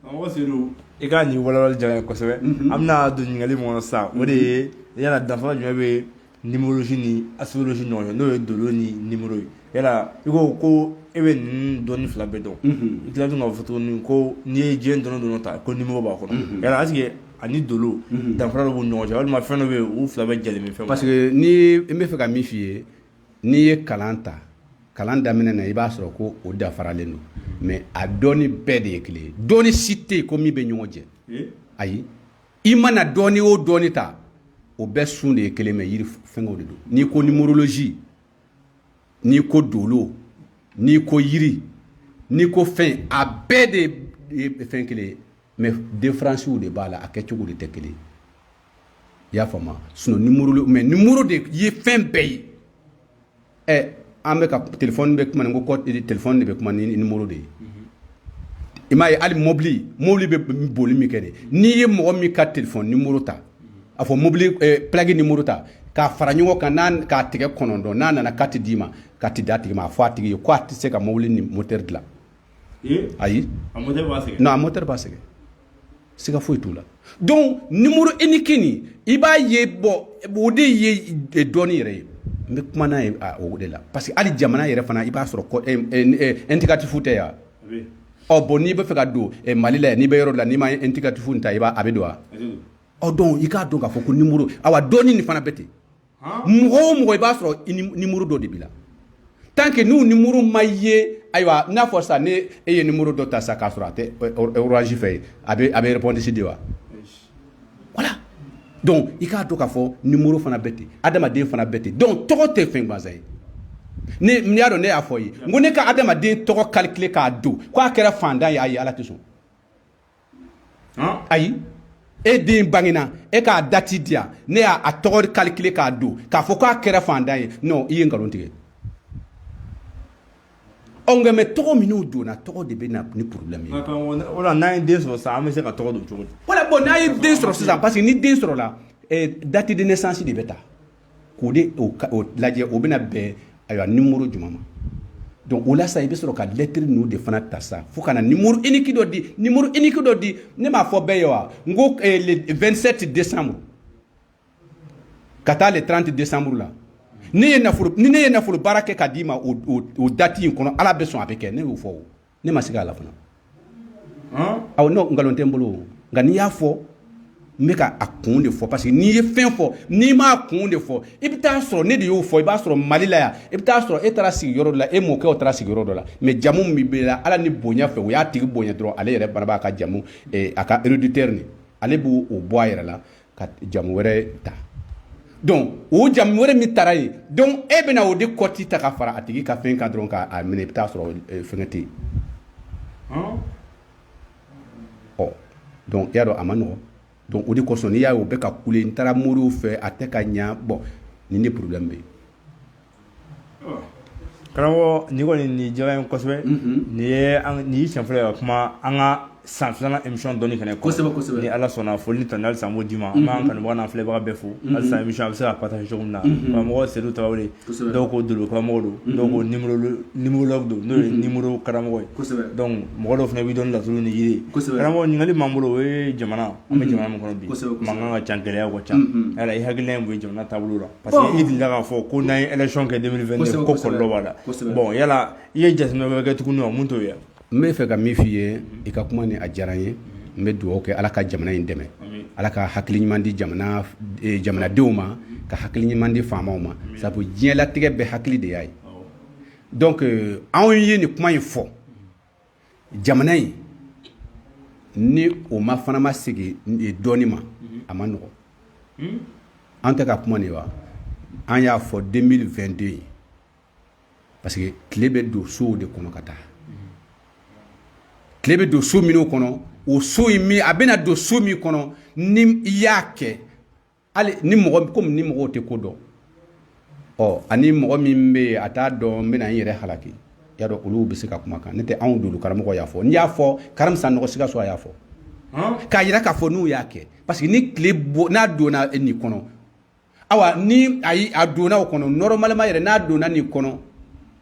mɔgɔ Seydou i ka nin walawalali diyara n ye kosɛbɛ an bɛna don ɲininkali min kɔnɔ sisan o de ye yala danfara jumɛn bɛ numérologie ni astrologie ɲɔgɔn cɛ n'o ye dolo ni numéro ye yala i ko e bɛ nin dɔɔni fila bɛɛ dɔn i tila tun ka fɔ tuguni ko n'i ye diɲɛ dɔn ta ko numéro b'a kɔnɔ yala est ce que ani dolo danfara dɔ b'u ɲɔgɔn cɛ walima fɛn dɔ bɛ yen u fila bɛ jɛlen bɛ fɛn parce que ni n bɛ fɛ ka min f'i ye n'i ye kalan ta kalan daminɛ na i b'a sɔrɔ ko o dafaralen don mais a dɔɔni bɛɛ de ye kelen ye dɔɔni si tɛ yen ko min bɛ ɲɔgɔn cɛ ayi i mana dɔɔni o dɔɔni ta o bɛɛ sun de ye kelen mais yiri fɛngɛw de don n'i ko numérologie n'i ko dolo n'i ko yiri n'i ko fɛn a bɛɛ de ye fɛn kelen ye mais différence de b'a la a kɛcogo de tɛ kelen ye i y'a faamu sinon mais numéro de ye fɛn bɛɛ ye an bɛ ka téléphone bɛ kuma ni ko téléphone de bɛ kuma ni numéro de ye i m'a ye hali mobili bɛ boli min kɛ de n'i ye mɔgɔ min ka téléphone numéro ta a fɔ mobili plaque numéro ta k'a fara ɲɔgɔn kan k'a tigɛ 9 n'a nana carte d'i ma carte d'a tigi ma a fɔ a tigi ye ko a tɛ se ka mobili ni moteur dilan ayi a moteur b'a sɛgɛn non a moteur b'a sɛgɛn siga foyi t'u la donc numéro unique nin i b'a ye o de ye dɔɔni yɛrɛ ye n bɛ kuma n'a ye o de la parce que hali jamana yɛrɛ fana i b'a sɔrɔ indicatif tɛ yan bon n'i bɛ fɛ ka don Mali la yan n'i bɛ yɔrɔ la n'i ma indicatif ta a bɛ don wa donc i k'a dɔn k'a fɔ ko numéro awa dɔɔni nin fana bɛ ten mɔgɔ o mɔgɔ i b'a sɔrɔ numéro dɔ de b'i la tant que n'u numéro ma ye ayiwa n'a fɔ sisan ne e ye numéro dɔ ta sisan k'a sɔrɔ a tɛ orange fɛ a bɛ répondre de wa voilà donc i k'a dɔn k'a fɔ numéro fana bɛ ten adamaden fana bɛ ten donc tɔgɔ tɛ fɛn gansan ye n'i y'a dɔn ne y'a fɔ ye n ko ne ka adamaden tɔgɔ calculer k'a don ko a kɛra fantan ye ayi ala tɛ sɔn ayi e den bangena e k'a date di yan ne y'a tɔgɔ calculer k'a don k'a fɔ k'a kɛra fantan ye non i ye nkalon tigɛ nka mɛ tɔgɔ minnu donna tɔgɔ de bɛ na ni problème ye o la n'an ye den sɔrɔ sisan an bɛ se ka tɔgɔ don cogo di voilà bon n'a ye den sɔrɔ sisan parce que ni den sɔrɔ la date de naissance de bɛ ta k'o de o lajɛ o bɛna bɛn ayiwa numéro jumɛn ma donc o la sisan i bɛ sɔrɔ ka lettre ninnu de fana ta sisan fo ka na numéro unique dɔ di ne m'a fɔ bɛɛ ye wa n ko le 27 décembre ka taa le 30 décembre la ni ne ye nafolo baara kɛ ka d'i ma o date in kɔnɔ ala bɛ sɔn a bɛ kɛ ne y'o fɔ o ne ma se k'a la fana awɔ non nkalon tɛ n bolo nka n'i y'a fɔ n bɛ ka a kun de fɔ parce que n'i ye fɛn fɔ n'i m'a kun de fɔ i bɛ taa sɔrɔ ne de y'o fɔ i b'a sɔrɔ Mali la yan i bɛ taa sɔrɔ e taara sigi yɔrɔ dɔ la e mɔkɛw taara sigi yɔrɔ dɔ la mais jamu min bɛ la ala ni bonya fɛ o y'a tigi bonya dɔrɔn ale yɛrɛ fana b'a ka jamu a ka héréditaire nin ale b'o bɔ a yɛrɛ la ka jamu wɛrɛ ta donc o jamu wɛrɛ min taara yen donc e bɛna o de kɔti ta ka fara a tigi ka fɛn kan dɔrɔn k'a minɛ i bɛ taa sɔrɔ fɛngɛ tɛ yen donc i y'a dɔn a ma nɔgɔn donc o de kosɔn n'i y'a ye o bɛ ka kule n taara moriw fɛ a tɛ ka ɲa bon nin de problème bɛ yen karamɔgɔ nin kɔni nin diyara n ye kosɛbɛ nin y'i siɲɛ fɔlɔ ye ka kuma an ka san filanan émission dɔɔni fɛnɛ kosɛbɛ ni ala sɔnna foli ni tanu halisa an b'o d'i ma an b'an kanubaga n'an filɛbaga bɛɛ fo halisa émission a bɛ se ka partager cogo min na karamɔgɔ Seydou Tarawele dɔw ko dolo karamɔgɔ don dɔw ko numérologue don n'o ye numéro karamɔgɔ ye donc mɔgɔ dɔw fɛnɛ b'i dɔn laturu ni yiri karamɔgɔ ɲininkali m'an bolo o ye jamana an bɛ jamana min kɔnɔ bi mankan ka ca gɛlɛyaw ka ca yala i hakilina ye mun ye jamana taabolo la parce que i delila k'a fɔ ko n'an ye élection kɛ 2022 ko kɔlɔlɔ b'a la bon yala i ye jateminɛ wɛrɛ kɛ tuguni wa mun t'o ye n bɛ fɛ ka min f'i ye i ka kuma ni a diyara n ye n bɛ dugawu kɛ ala ka jamana in dɛmɛ ala ka hakili ɲuman di jamanadenw ma ka hakili ɲuman di faamaw ma sabu diɲɛlatigɛ bɛɛ hakili de y'a ye donc anw ye nin kuma in fɔ jamana in ni o ma fana ma segin dɔɔni ma a ma nɔgɔn an tɛ ka kuma nin wa an y'a fɔ 2022 parce que tile bɛ don sow de kɔnɔ ka taa tile bɛ don so minnu kɔnɔ o so in min a bɛna don so min kɔnɔ ni i y'a kɛ hali ni mɔgɔ komi ni mɔgɔw tɛ ko dɔn ani mɔgɔ min bɛ yen a t'a dɔn n bɛna n yɛrɛ halaki y'a dɔn olu bɛ se ka kuma kan ne tɛ anw dolu karamɔgɔ y'a fɔ n'i y'a fɔ karamisa nɔgɔ Sikaso a y'a fɔ k'a yira k'a fɔ n'u y'a kɛ parce que ni tile n'a donna nin kɔnɔ awa ni ayi a donna o kɔnɔ normalement yɛrɛ n'a donna nin kɔnɔ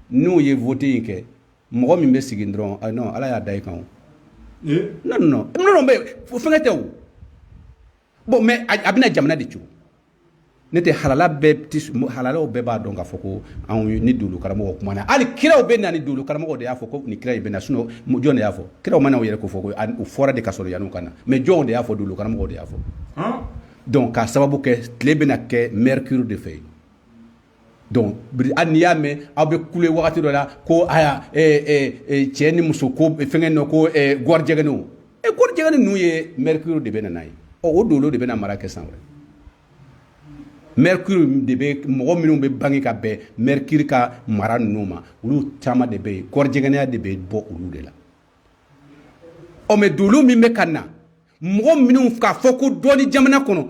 n'u ye vote in kɛ mɔgɔ min bɛ sigi dɔrɔn non ala y'a da i kan o non bɛ fɛngɛ tɛ o bon mais a bɛna jamana de cogo ne tɛ halalaw bɛɛ b'a dɔn k'a fɔ ko anw ni dolu karamɔgɔ kuma na hali kiraw bɛ na ni dolu karamɔgɔ de y'a fɔ ko ni kira in bɛ na sinon jɔn de y'a fɔ kiraw mana o yɛrɛ ko fɔ ko o fɔra de ka sɔrɔ yan'u ka na mais jɔnw de y'a fɔ dolu karamɔgɔ de y'a fɔ donc k'a sababu kɛ tile bɛna kɛ mercure de fɛ donc hali n'i y'a mɛn aw bɛ kule wagati dɔ la ko aya cɛ ni muso ko fɛngɛ nɔ ko gɔrijɛgɛniw gɔrijɛgɛni ninnu ye mercure de bɛ na n'a ye o dolo de bɛ na mara kɛ san wɛrɛ mercure de bɛ mɔgɔ minnu bɛ bange ka bɛn mercure ka mara ninnu ma olu caman de bɛ yen gɔrijɛgɛniya de bɛ bɔ olu de la mais dolo min bɛ ka na mɔgɔ minnu k'a fɔ ko dɔɔni jamana kɔnɔ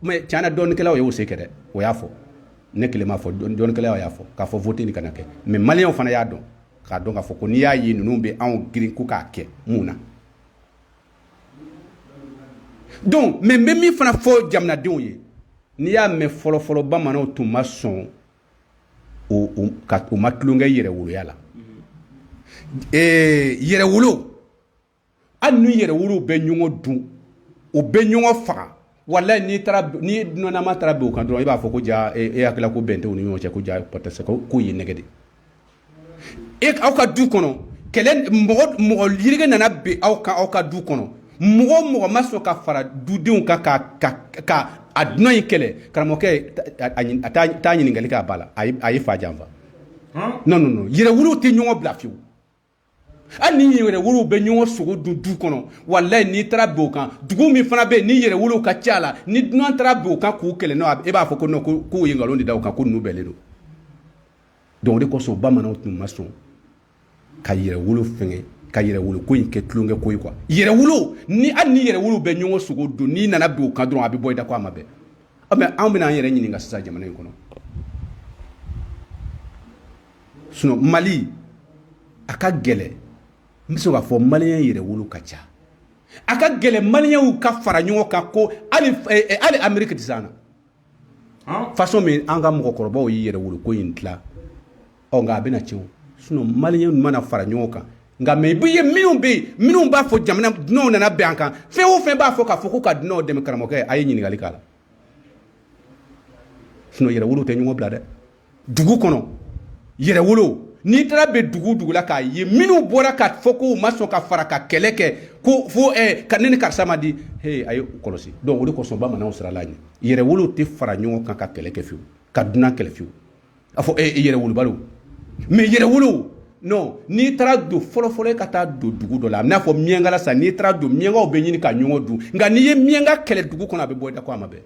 mais tiɲɛna dɔɔnikɛlaw y'o se kɛ dɛ o y'a fɔ ne kelen m'a fɔ dɔɔnikɛlaw y'a fɔ k'a fɔ vote ni kana kɛ mais maliyɛnw fana y'a dɔn k'a dɔn k'a fɔ ko n'i y'a ye ninnu bɛ anw girin ko k'a kɛ mun na donc mais n bɛ min fana fɔ jamanadenw ye n'i y'a mɛn fɔlɔfɔlɔ bamananw tun ma sɔn u ma tulonkɛ yɛrɛwoloya la yɛrɛwolo hali ni yɛrɛwolow bɛ ɲɔgɔn dun u bɛ ɲɔgɔn faga walayi ni dunanama taara bin u kan dɔrɔn i b'a fɔ ko ja e hakilila ko bɛn tɛ u ni ɲɔgɔn cɛ ko ja peut-être ko ye nɛgɛ de aw ka du kɔnɔ kɛlɛ mɔgɔ yirige nana bin aw ka du kɔnɔ mɔgɔ ma sɔn ka fara dudenw kan ka a dunan in kɛlɛ karamɔgɔkɛ a t'a ɲininkali k'a ba la a ye fa janfa non yɛrɛwolow tɛ ɲɔgɔn bila fiyewu hali ni yɛrɛwolow bɛ ɲɔgɔn sogo dun du kɔnɔ walayi n'i taara bin o kan dugu min fana bɛ yen ni yɛrɛwolow ka ca la ni dunan taara bin o kan k'u kɛlɛ e b'a fɔ ko non k'u ye nkalon de da o kan ko ninnu bɛɛlen don donc o de kosɔn bamananw tun ma sɔn ka yɛrɛwolo fɛngɛ ka yɛrɛwolo ko in kɛ tulonkɛ ko ye quoi yɛrɛwolo hali ni yɛrɛwolow bɛ ɲɔgɔn sogo dun n'i nana bin o kan dɔrɔn a bɛ bɔ i da ko a ma bɛn mais anw bɛna an yɛrɛ ɲininka sisan jamana in kɔnɔ sinon Mali a ka gɛlɛ n bɛ se k'a fɔ maliyɛn yɛrɛwolo ka ca a ka gɛlɛ maliyɛnw ka fara ɲɔgɔn kan ko hali Amérique tɛ se an na façon min an ka mɔgɔkɔrɔbaw ye yɛrɛwolo ko in dilan nka a bɛna tiɲɛ o sinon maliyɛnw mana fara ɲɔgɔn kan nka mais i ye minnu bɛ yen minnu b'a fɔ jamana dunanw nana bɛn an kan fɛn o fɛn b'a fɔ k'a fɔ ko ka dunanw dɛmɛ karamɔgɔkɛ a ye ɲininkali k'a la sinon yɛrɛwolo tɛ ɲɔgɔn bila dɛ dugu kɔnɔ yɛrɛwolo n'i taara bɛn dugu la k'a ye minnu bɔra k'a fɔ ko u ma sɔn ka fara ka kɛlɛ kɛ ko fo ne ni karisa ma di a ye kɔlɔsi donc o de kosɔn bamananw sirala a ɲɛ yɛrɛwolo tɛ fara ɲɔgɔn kan ka kɛlɛ kɛ fiyewu ka dunan kɛlɛ fiyewu a fɔ yɛrɛwolobalo mais yɛrɛwolo non n'i taara don fɔlɔfɔlɔ e ka taa don dugu dɔ la a bɛ n'a fɔ miyankala sa n'i taara don miyankaw bɛ ɲini ka ɲɔgɔn dun nka n'i ye miyanka kɛlɛ dugu kɔnɔ a bɛ bɔ i da ko a ma bɛn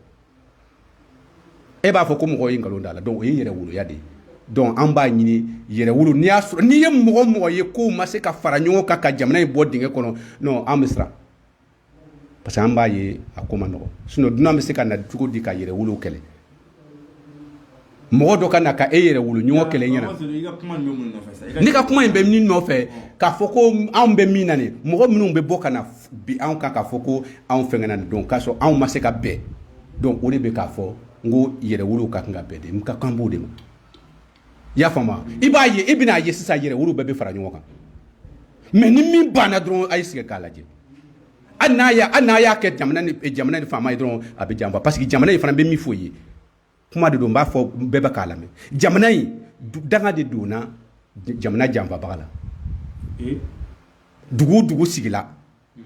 e b'a fɔ ko mɔgɔ ye nkalon da la donc o ye yɛrɛwoloya de ye donc an b'a ɲini yɛrɛwolo n'i y'a sɔrɔ n'i ye mɔgɔ ye k'o ma se ka fara ɲɔgɔn kan ka jamana in bɔ dingɛ kɔnɔ non an bɛ siran parce que an b'a ye a ko ma nɔgɔ sinon dunan bɛ se ka na cogo di ka yɛrɛwolow kɛlɛ mɔgɔ dɔ ka na ka e yɛrɛwolo ɲɔgɔn kɛlɛ ɲɛna ne ka kuma in bɛ min nɔfɛ k'a fɔ ko anw bɛ min na nin mɔgɔ minnu bɛ bɔ ka na bi anw kan k'a fɔ ko anw fɛngɛna nin donc k'a sɔrɔ anw ma se ka bɛn donc o de bɛ k'a fɔ n ko yɛrɛwolow ka kan ka bɛn de n ka kan b'o de ma i y'a faamu i b'a ye i bɛn'a ye sisan yɛrɛwolow bɛɛ bɛ fara ɲɔgɔn kan mais ni min banna dɔrɔn a ye sigi k'a lajɛ hali n'a y'a kɛ jamana ni faama ye dɔrɔn a bɛ janfa parce que jamana in fana bɛ min fɔ ye kuma de don n b'a fɔ bɛɛ bɛ k'a lamɛn jamana in danga de donna jamana janfabaga la dugu sigila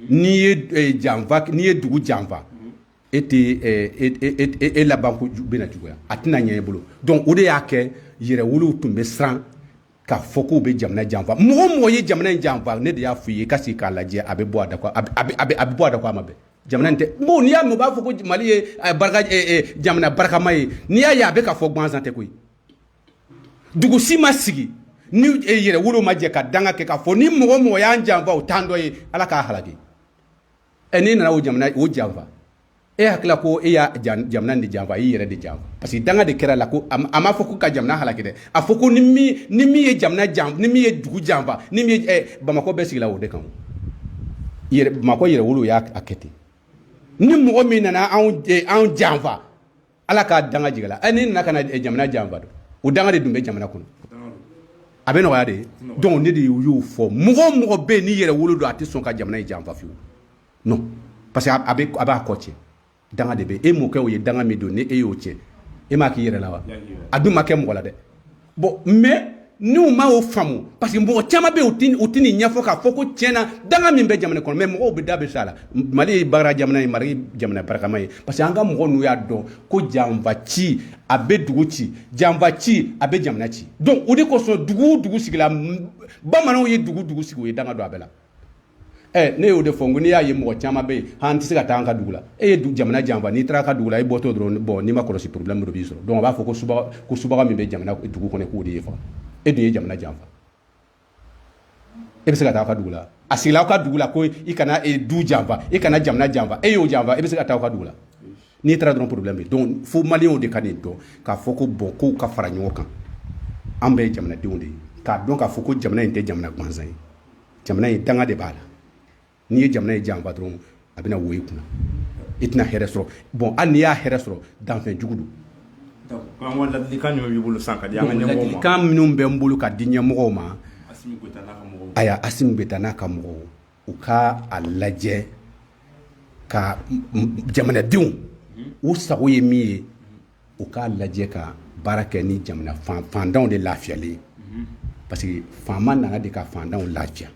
n'i ye dugu janfa e tɛ e laban ko bɛna juguya a tɛna ɲɛ e bolo donc o de y'a kɛ yɛrɛwolow tun bɛ siran k'a fɔ k'u bɛ jamana janfa mɔgɔ ye jamana in janfa ne de y'a f'i ye i ka sigi k'a lajɛ a bɛ bɔ a da kɔ a bɛ bɔ a da kɔ a ma bɛn jamana in tɛ bon n'i y'a mɛn u b'a fɔ ko Mali ye jamana barakama ye n'i y'a ye a bɛ ka fɔ gansan tɛ koyi dugu si ma sigi ni yɛrɛwolow ma jɛ ka danga kɛ k'a fɔ ni mɔgɔ y'an janfa o t'an dɔ ye ala k'a halaki n'i nana o janfa e hakila ko e y'a jamana de janfa i yɛrɛ de janfa parce que danga de kɛra la ko a m'a fɔ ko ka jamana halaki dɛ a fɔ ko ni min ye jamana janfa ni min ye dugu janfa ni min ye Bamakɔ bɛɛ sigila o de kan Bamakɔ yɛrɛwolow y'a kɛ ten ni mɔgɔ min nana anw janfa ala k'a danga jigala ni nana ka na jamana janfa don o danga de dun bɛ jamana kɔnɔ a bɛ nɔgɔya de donc ne de y'u fɔ mɔgɔ bɛ yen ni yɛrɛwolo don a tɛ sɔn ka jamana in janfa fiyewu non parce que a b'a kɔ tiɲɛ danga de bɛ e mɔkɛw ye danga min don ni e y'o tiɲɛ e m'a k'i yɛrɛ la wa a dun ma kɛ mɔgɔ la dɛ bon mais n'u ma o faamu parce que mɔgɔ caman bɛ yen u tɛ nin ɲɛfɔ k'a fɔ ko tiɲɛna danga min bɛ jamana kɔnɔ mais mɔgɔw bɛ da bɛ sa la Mali ye baara jamana ye Mali jamana barakama ye parce que an ka mɔgɔw n'u y'a dɔn ko janfa ci a bɛ dugu ci janfa ci a bɛ jamana ci donc o de kosɔn dugu o dugu sigila bamananw ye dugu sigi u ye danga don a bɛɛ la ne y'o de fɔ n ko n'i y'a ye mɔgɔ caman bɛ yen an tɛ se ka taa an ka dugu la e ye jamana janfa n'i taara ka dugu la i bɔtɔ dɔrɔn bon n'i ma kɔlɔsi problème dɔ b'i sɔrɔ donc a b'a fɔ ko subaga min bɛ jamana dugu kɔnɔ k'o de ye fɔ e dun ye jamana janfa e bɛ se ka taa aw ka dugu la a sigila aw ka dugu la ko i kana du janfa i kana jamana janfa e y'o janfa e bɛ se ka taa aw ka dugu la n'i taara dɔrɔn problème bɛ donc fo maliyɛnw de ka nin dɔn k'a fɔ ko bon kow ka fara ɲɔgɔn kan an bɛɛ ye jamanadenw de ye k'a dɔn k'a fɔ ko jamana in tɛ jamana gansan ye jamana in danga de b'a la n'i ye jamana in janfa dɔrɔn a bɛna wo i kunna i tɛna hɛrɛ sɔrɔ bon hali n'i y'a hɛrɛ sɔrɔ danfɛn jugu don ladilikan minnu bɛ n bolo ka di ɲɛmɔgɔw ma aya Asimi Goyita n'a ka mɔgɔw u ka a lajɛ ka jamanadenw u sago ye min ye u k'a lajɛ ka baara kɛ ni jamana fantanw de lafiyalen parce que faama nana de ka fantanw lafiya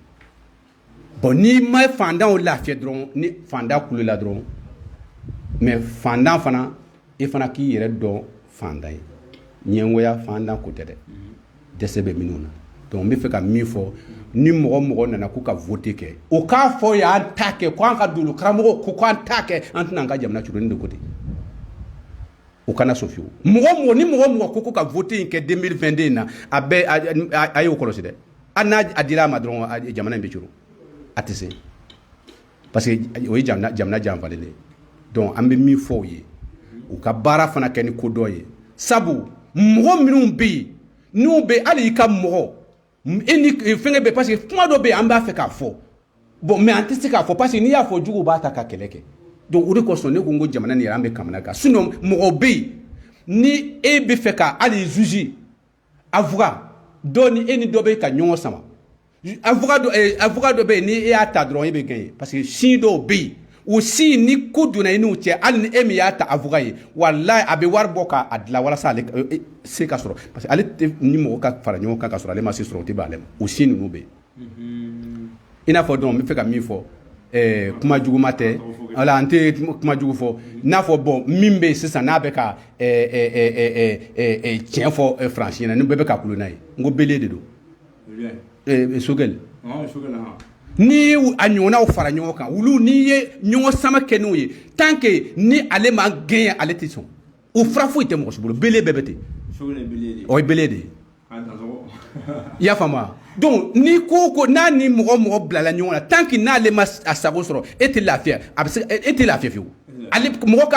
bon n'i ma fantanw lafiya dɔrɔn ni fantan kulela dɔrɔn mais fantan fana e fana k'i yɛrɛ dɔn fantan ye ɲɛngoya fantan ko tɛ dɛ dɛsɛ bɛ minnu na donc n bɛ fɛ ka min fɔ ni mɔgɔ nana k'u ka vote kɛ o k'a fɔ y'an ta kɛ ko an ka dulu karamɔgɔ ko k'an ta kɛ an tɛna an ka jamana curonin de ko ten o kana sɔn fiyewu ni mɔgɔ ko ka vote in kɛ 2022 na a bɛɛ a y'o kɔlɔsi dɛ hali n'a dira a ma dɔrɔn jamana in bɛ curo a tɛ se parce que o ye jamana janfalen de ye donc an bɛ min fɔ o ye u ka baara fana kɛ ni ko dɔ ye sabu mɔgɔ minnu bɛ yen n'u bɛ hali i ka mɔgɔ e ni fɛnkɛ bɛ parce que kuma dɔ bɛ yen an b'a fɛ k'a fɔ bon mais an tɛ se k'a fɔ parce que n'i y'a fɔ juguw b'a ta ka kɛlɛ kɛ donc o de kosɔn ne ko n ko jamana nin yɛrɛ an bɛ kamana kan sinon mɔgɔ bɛ yen ni e bɛ fɛ ka hali juge avocat dɔ ni e ni dɔ bɛ ka ɲɔgɔn sama avocat dɔ bɛ yen ni e y'a ta dɔrɔn e bɛ gagner parce que si dɔw bɛ yen o si ni ko donna i n'u cɛ hali ni e min y'a ta avocat ye walayi a bɛ wari bɔ k'a dilan walasa ale se ka sɔrɔ parce que ale tɛ ni mɔgɔ ka fara ɲɔgɔn kan ka sɔrɔ ale ma se sɔrɔ o tɛ bɛn ale ma o si ninnu bɛ yen i n'a fɔ donc n bɛ fɛ ka min fɔ kuma juguma tɛ wala an tɛ kuma jugu fɔ n'a fɔ bon min bɛ yen sisan n'a bɛ ka tiɲɛ fɔ Faransi ɲɛna ni bɛɛ bɛ ka kulo n'a ye n ko Bele de don Sogɛli ni a ɲɔgɔnnaw fara ɲɔgɔn kan olu n'i ye ɲɔgɔn sama kɛ n'o ye tant que ni ale ma gagner ale tɛ sɔn o fura foyi tɛ mɔgɔ si bolo Bele bɛɛ bɛ ten o ye Bele de ye i y'a faamu donc ni ko n'a ni mɔgɔ bilala ɲɔgɔn na tant que n'ale ma a sago sɔrɔ e tɛ lafiya a bɛ se e tɛ lafiya fiyewu ale mɔgɔ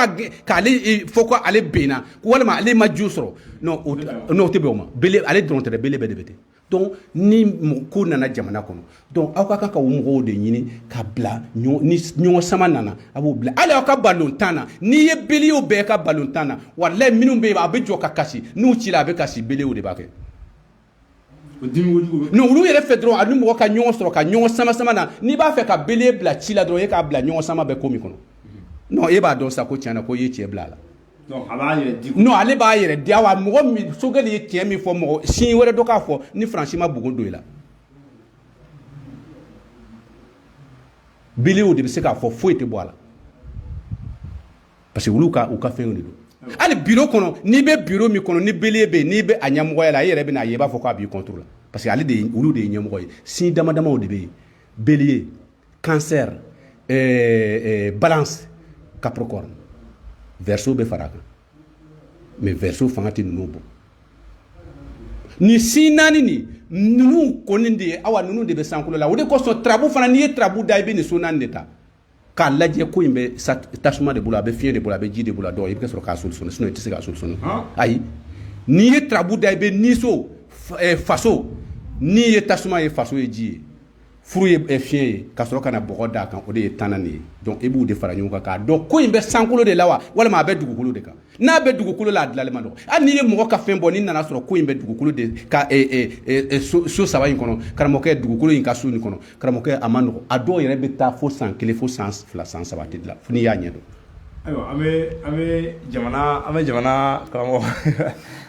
k'ale fɔ ko ale benna walima ale ma ju sɔrɔ non o tɛ bɛn o ma Bele ale dɔrɔn tɛ dɛ Bele bɛɛ de bɛ ten donc ni ko nana jamana kɔnɔ donc aw ka kan ka o mɔgɔw de ɲini ka bila ni ɲɔgɔn sama nana a b'o bila hali aw ka balontan na n'i ye Belew bɛɛ ka balontan na walayi minnu bɛ yen a bɛ jɔ ka kasi n'u cila a bɛ kasi Belew de b'a kɛ non olu yɛrɛ fɛ dɔrɔn a ni mɔgɔ ka ɲɔgɔn sɔrɔ ka ɲɔgɔn sama na n'i b'a fɛ ka Bele bila ci la dɔrɔn e k'a bila ɲɔgɔn sama bɛ ko min kɔnɔ non e b'a dɔn sa ko tiɲɛna ko i ye cɛ bila a la non ale b'a yɛrɛ di awa mɔgɔ min Sogɛli ye tiɲɛ min fɔ mɔgɔ si wɛrɛ dɔ k'a fɔ ni Faransi ma bugun don i la Belew de bɛ se k'a fɔ foyi tɛ bɔ a la parce que olu u ka fɛnw de don hali bureau kɔnɔ n'i bɛ bureau min kɔnɔ ni Bele bɛ yen n'i bɛ a ɲɛmɔgɔya la e yɛrɛ bɛ n'a ye i b'a fɔ k'a b'i contre la parce que olu de ye ɲɛmɔgɔ ye si damadamaw de bɛ yen Bélier Cancer Balance Capricorne Verseau bɛ fara a kan mais Verseau fanga tɛ ninnu bɔ nin si naani nin ninnu kɔni de ye awa ninnu de bɛ sankolo la o de kosɔn tarabu fana n'i ye tarabu da i bɛ nin so naani de ta k'a lajɛ ko in bɛ tasuma de bolo a bɛ fiɲɛ de bolo a bɛ ji de bolo a dɔw i bɛ sɔrɔ k'a solutionner sinon i tɛ se k'a solutionner ayi n'i ye tarabu da i bɛ niso faso n'i ye tasuma ye faso ye ji ye furu ye fiɲɛ ye ka sɔrɔ ka na bɔgɔ d'a kan o de ye tannan de ye donc i b'u de fara ɲɔgɔn kan k'a dɔn ko in bɛ sankolo de la wa walima a bɛ dugukolo de kan n'a bɛ dugukolo la a dilanlen ma nɔgɔn hali n'i ye mɔgɔ ka fɛn bɔ n'i nana sɔrɔ ko in bɛ dugukolo de ka so saba in kɔnɔ karamɔgɔkɛ dugukolo in ka so nin kɔnɔ karamɔgɔkɛ a ma nɔgɔn a dɔw yɛrɛ bɛ taa fo san 1 fo san 2 san 3 tɛ dilan fo n'i y'a ɲɛdɔn ayiwa an bɛ jamana karamɔgɔ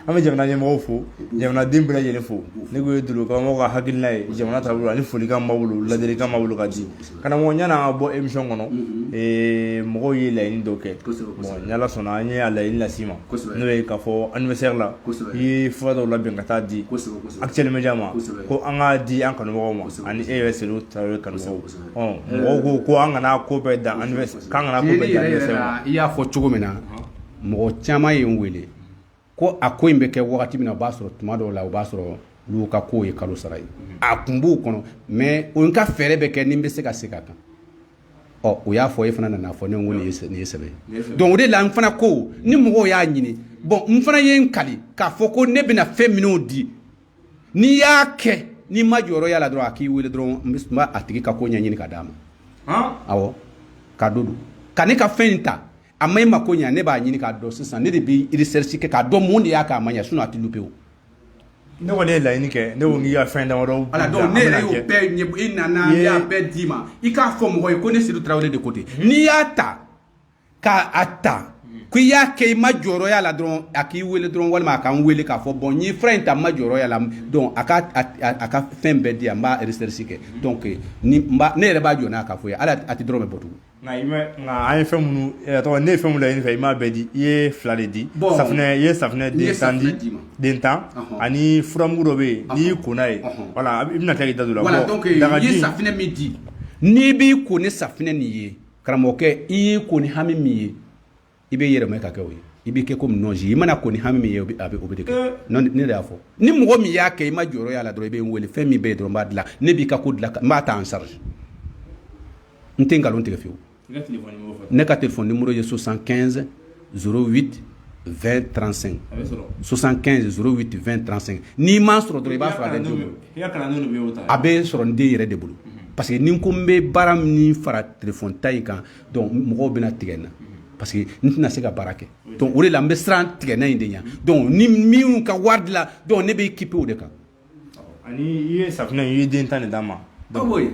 an bɛ jamana ɲɛmɔgɔw fo jamanaden bɛɛ lajɛlen fo ne ko ye Dolo karamɔgɔ ka hakilina ye jamana taabolo ani folikan b'a bolo ladilikan b'a bolo ka di karamɔgɔ ɲana an ka bɔ émission kɔnɔ mɔgɔw ye laɲini dɔ kɛ bon ni Ala sɔnna an ye a laɲini las'i ma n'o ye k'a fɔ anniversaire la i ye fura dɔw labɛn ka taa di Actuel Media ma ko an k'a di an kanubagaw ma ani e yɛrɛ Seydou Traoré kanubagaw mɔgɔw ko an kana ko bɛɛ dan anniversaire k'an kana ko bɛɛ dan anniversaire ma i y'a fɔ cogo min na mɔgɔ caman ye n wele ko a ko in bɛ kɛ wagati min na o b'a sɔrɔ tuma dɔw la o b'a sɔrɔ olu ka ko ye kalo sara ye a kun b'u kɔnɔ mais o ka fɛɛrɛ bɛ kɛ ni n bɛ se ka segin a kan o y'a fɔ e fana nana fɔ ne ko nin ye sɛbɛn donc o de la n fana ko ni mɔgɔw y'a ɲini bon n fana ye n kali k'a fɔ ko ne bɛna fɛn minnu di n'i y'a kɛ n'i ma jɔyɔrɔ y'a la dɔrɔn a k'i wele dɔrɔn n b'a a tigi ka ko ɲɛɲini ka d'a ma awɔ ka do ka ne ka fɛn in ta a ma ma ko ɲɛ ne b'a ɲini k'a dɔn sisan ne de bɛ recherche kɛ k'a dɔn mun de y'a k'a ma ɲɛ sinon a tɛ loupé o ne kɔni ye laɲini kɛ ne ko n k'i ka fɛn damadɔ ala donc ne yɛrɛ y'o bɛɛ i nana i y'a bɛɛ d'i ma i k'a fɔ mɔgɔ ye ko ne Seydou Traoré de ko ten n'i y'a ta k'a ta ko i y'a kɛ i ma jɔyɔrɔ y'a la dɔrɔn a k'i wele dɔrɔn walima a k'an wele k'a fɔ bon n ye fura in ta n ma jɔyɔrɔ y'a la donc a ka fɛn bɛɛ di yan n b'a recherche kɛ donc ne yɛrɛ b'a jɔ n'a k'a fɔ ye ala a tɛ dɔrɔn mɛ bɔ tugun nka an ye fɛn minnu ne ye fɛn minnu laɲini fɛ i m'a bɛɛ di i ye 2 de di safunɛ i ye safunɛ den tan ani furamugu dɔ bɛ yen n'i y'i ko n'a ye voilà i bɛna tila k'i da don o la voilà donc i ye safunɛ min di n'i b'i ko ni safunɛ nin ye karamɔgɔkɛ i y'i ko ni hami min ye i bɛ yɛrɛma ka kɛ o ye i bɛ kɛ comme nɔnji i mana ko ni hami min ye o bɛ de kɛ ne de y'a fɔ ni mɔgɔ min y'a kɛ i ma jɔyɔrɔ y'a la dɔrɔn i bɛ n wele fɛn min bɛ yen dɔrɔn n b'a dilan ne b'i ka ko dilan n b'a ta en charge n tɛ nkalon tigɛ fiyewu ne ka téléphone numéro est 75 08 20 35 75 08 20 35 n'i m'a sɔrɔ dɔrɔn i b'a sɔrɔ ale de bolo a bɛ sɔrɔ n den yɛrɛ de bolo parce que ni ko n bɛ baara min fara téléphone ta in kan donc mɔgɔw bɛna tigɛ n na parce que n tɛna se ka baara kɛ donc o de la n bɛ siran tigɛna in de ɲɛ donc ni minnu ka wari dilan donc ne bɛ équiper o de kan ani i ye safunɛ i ye den tan de d'a ma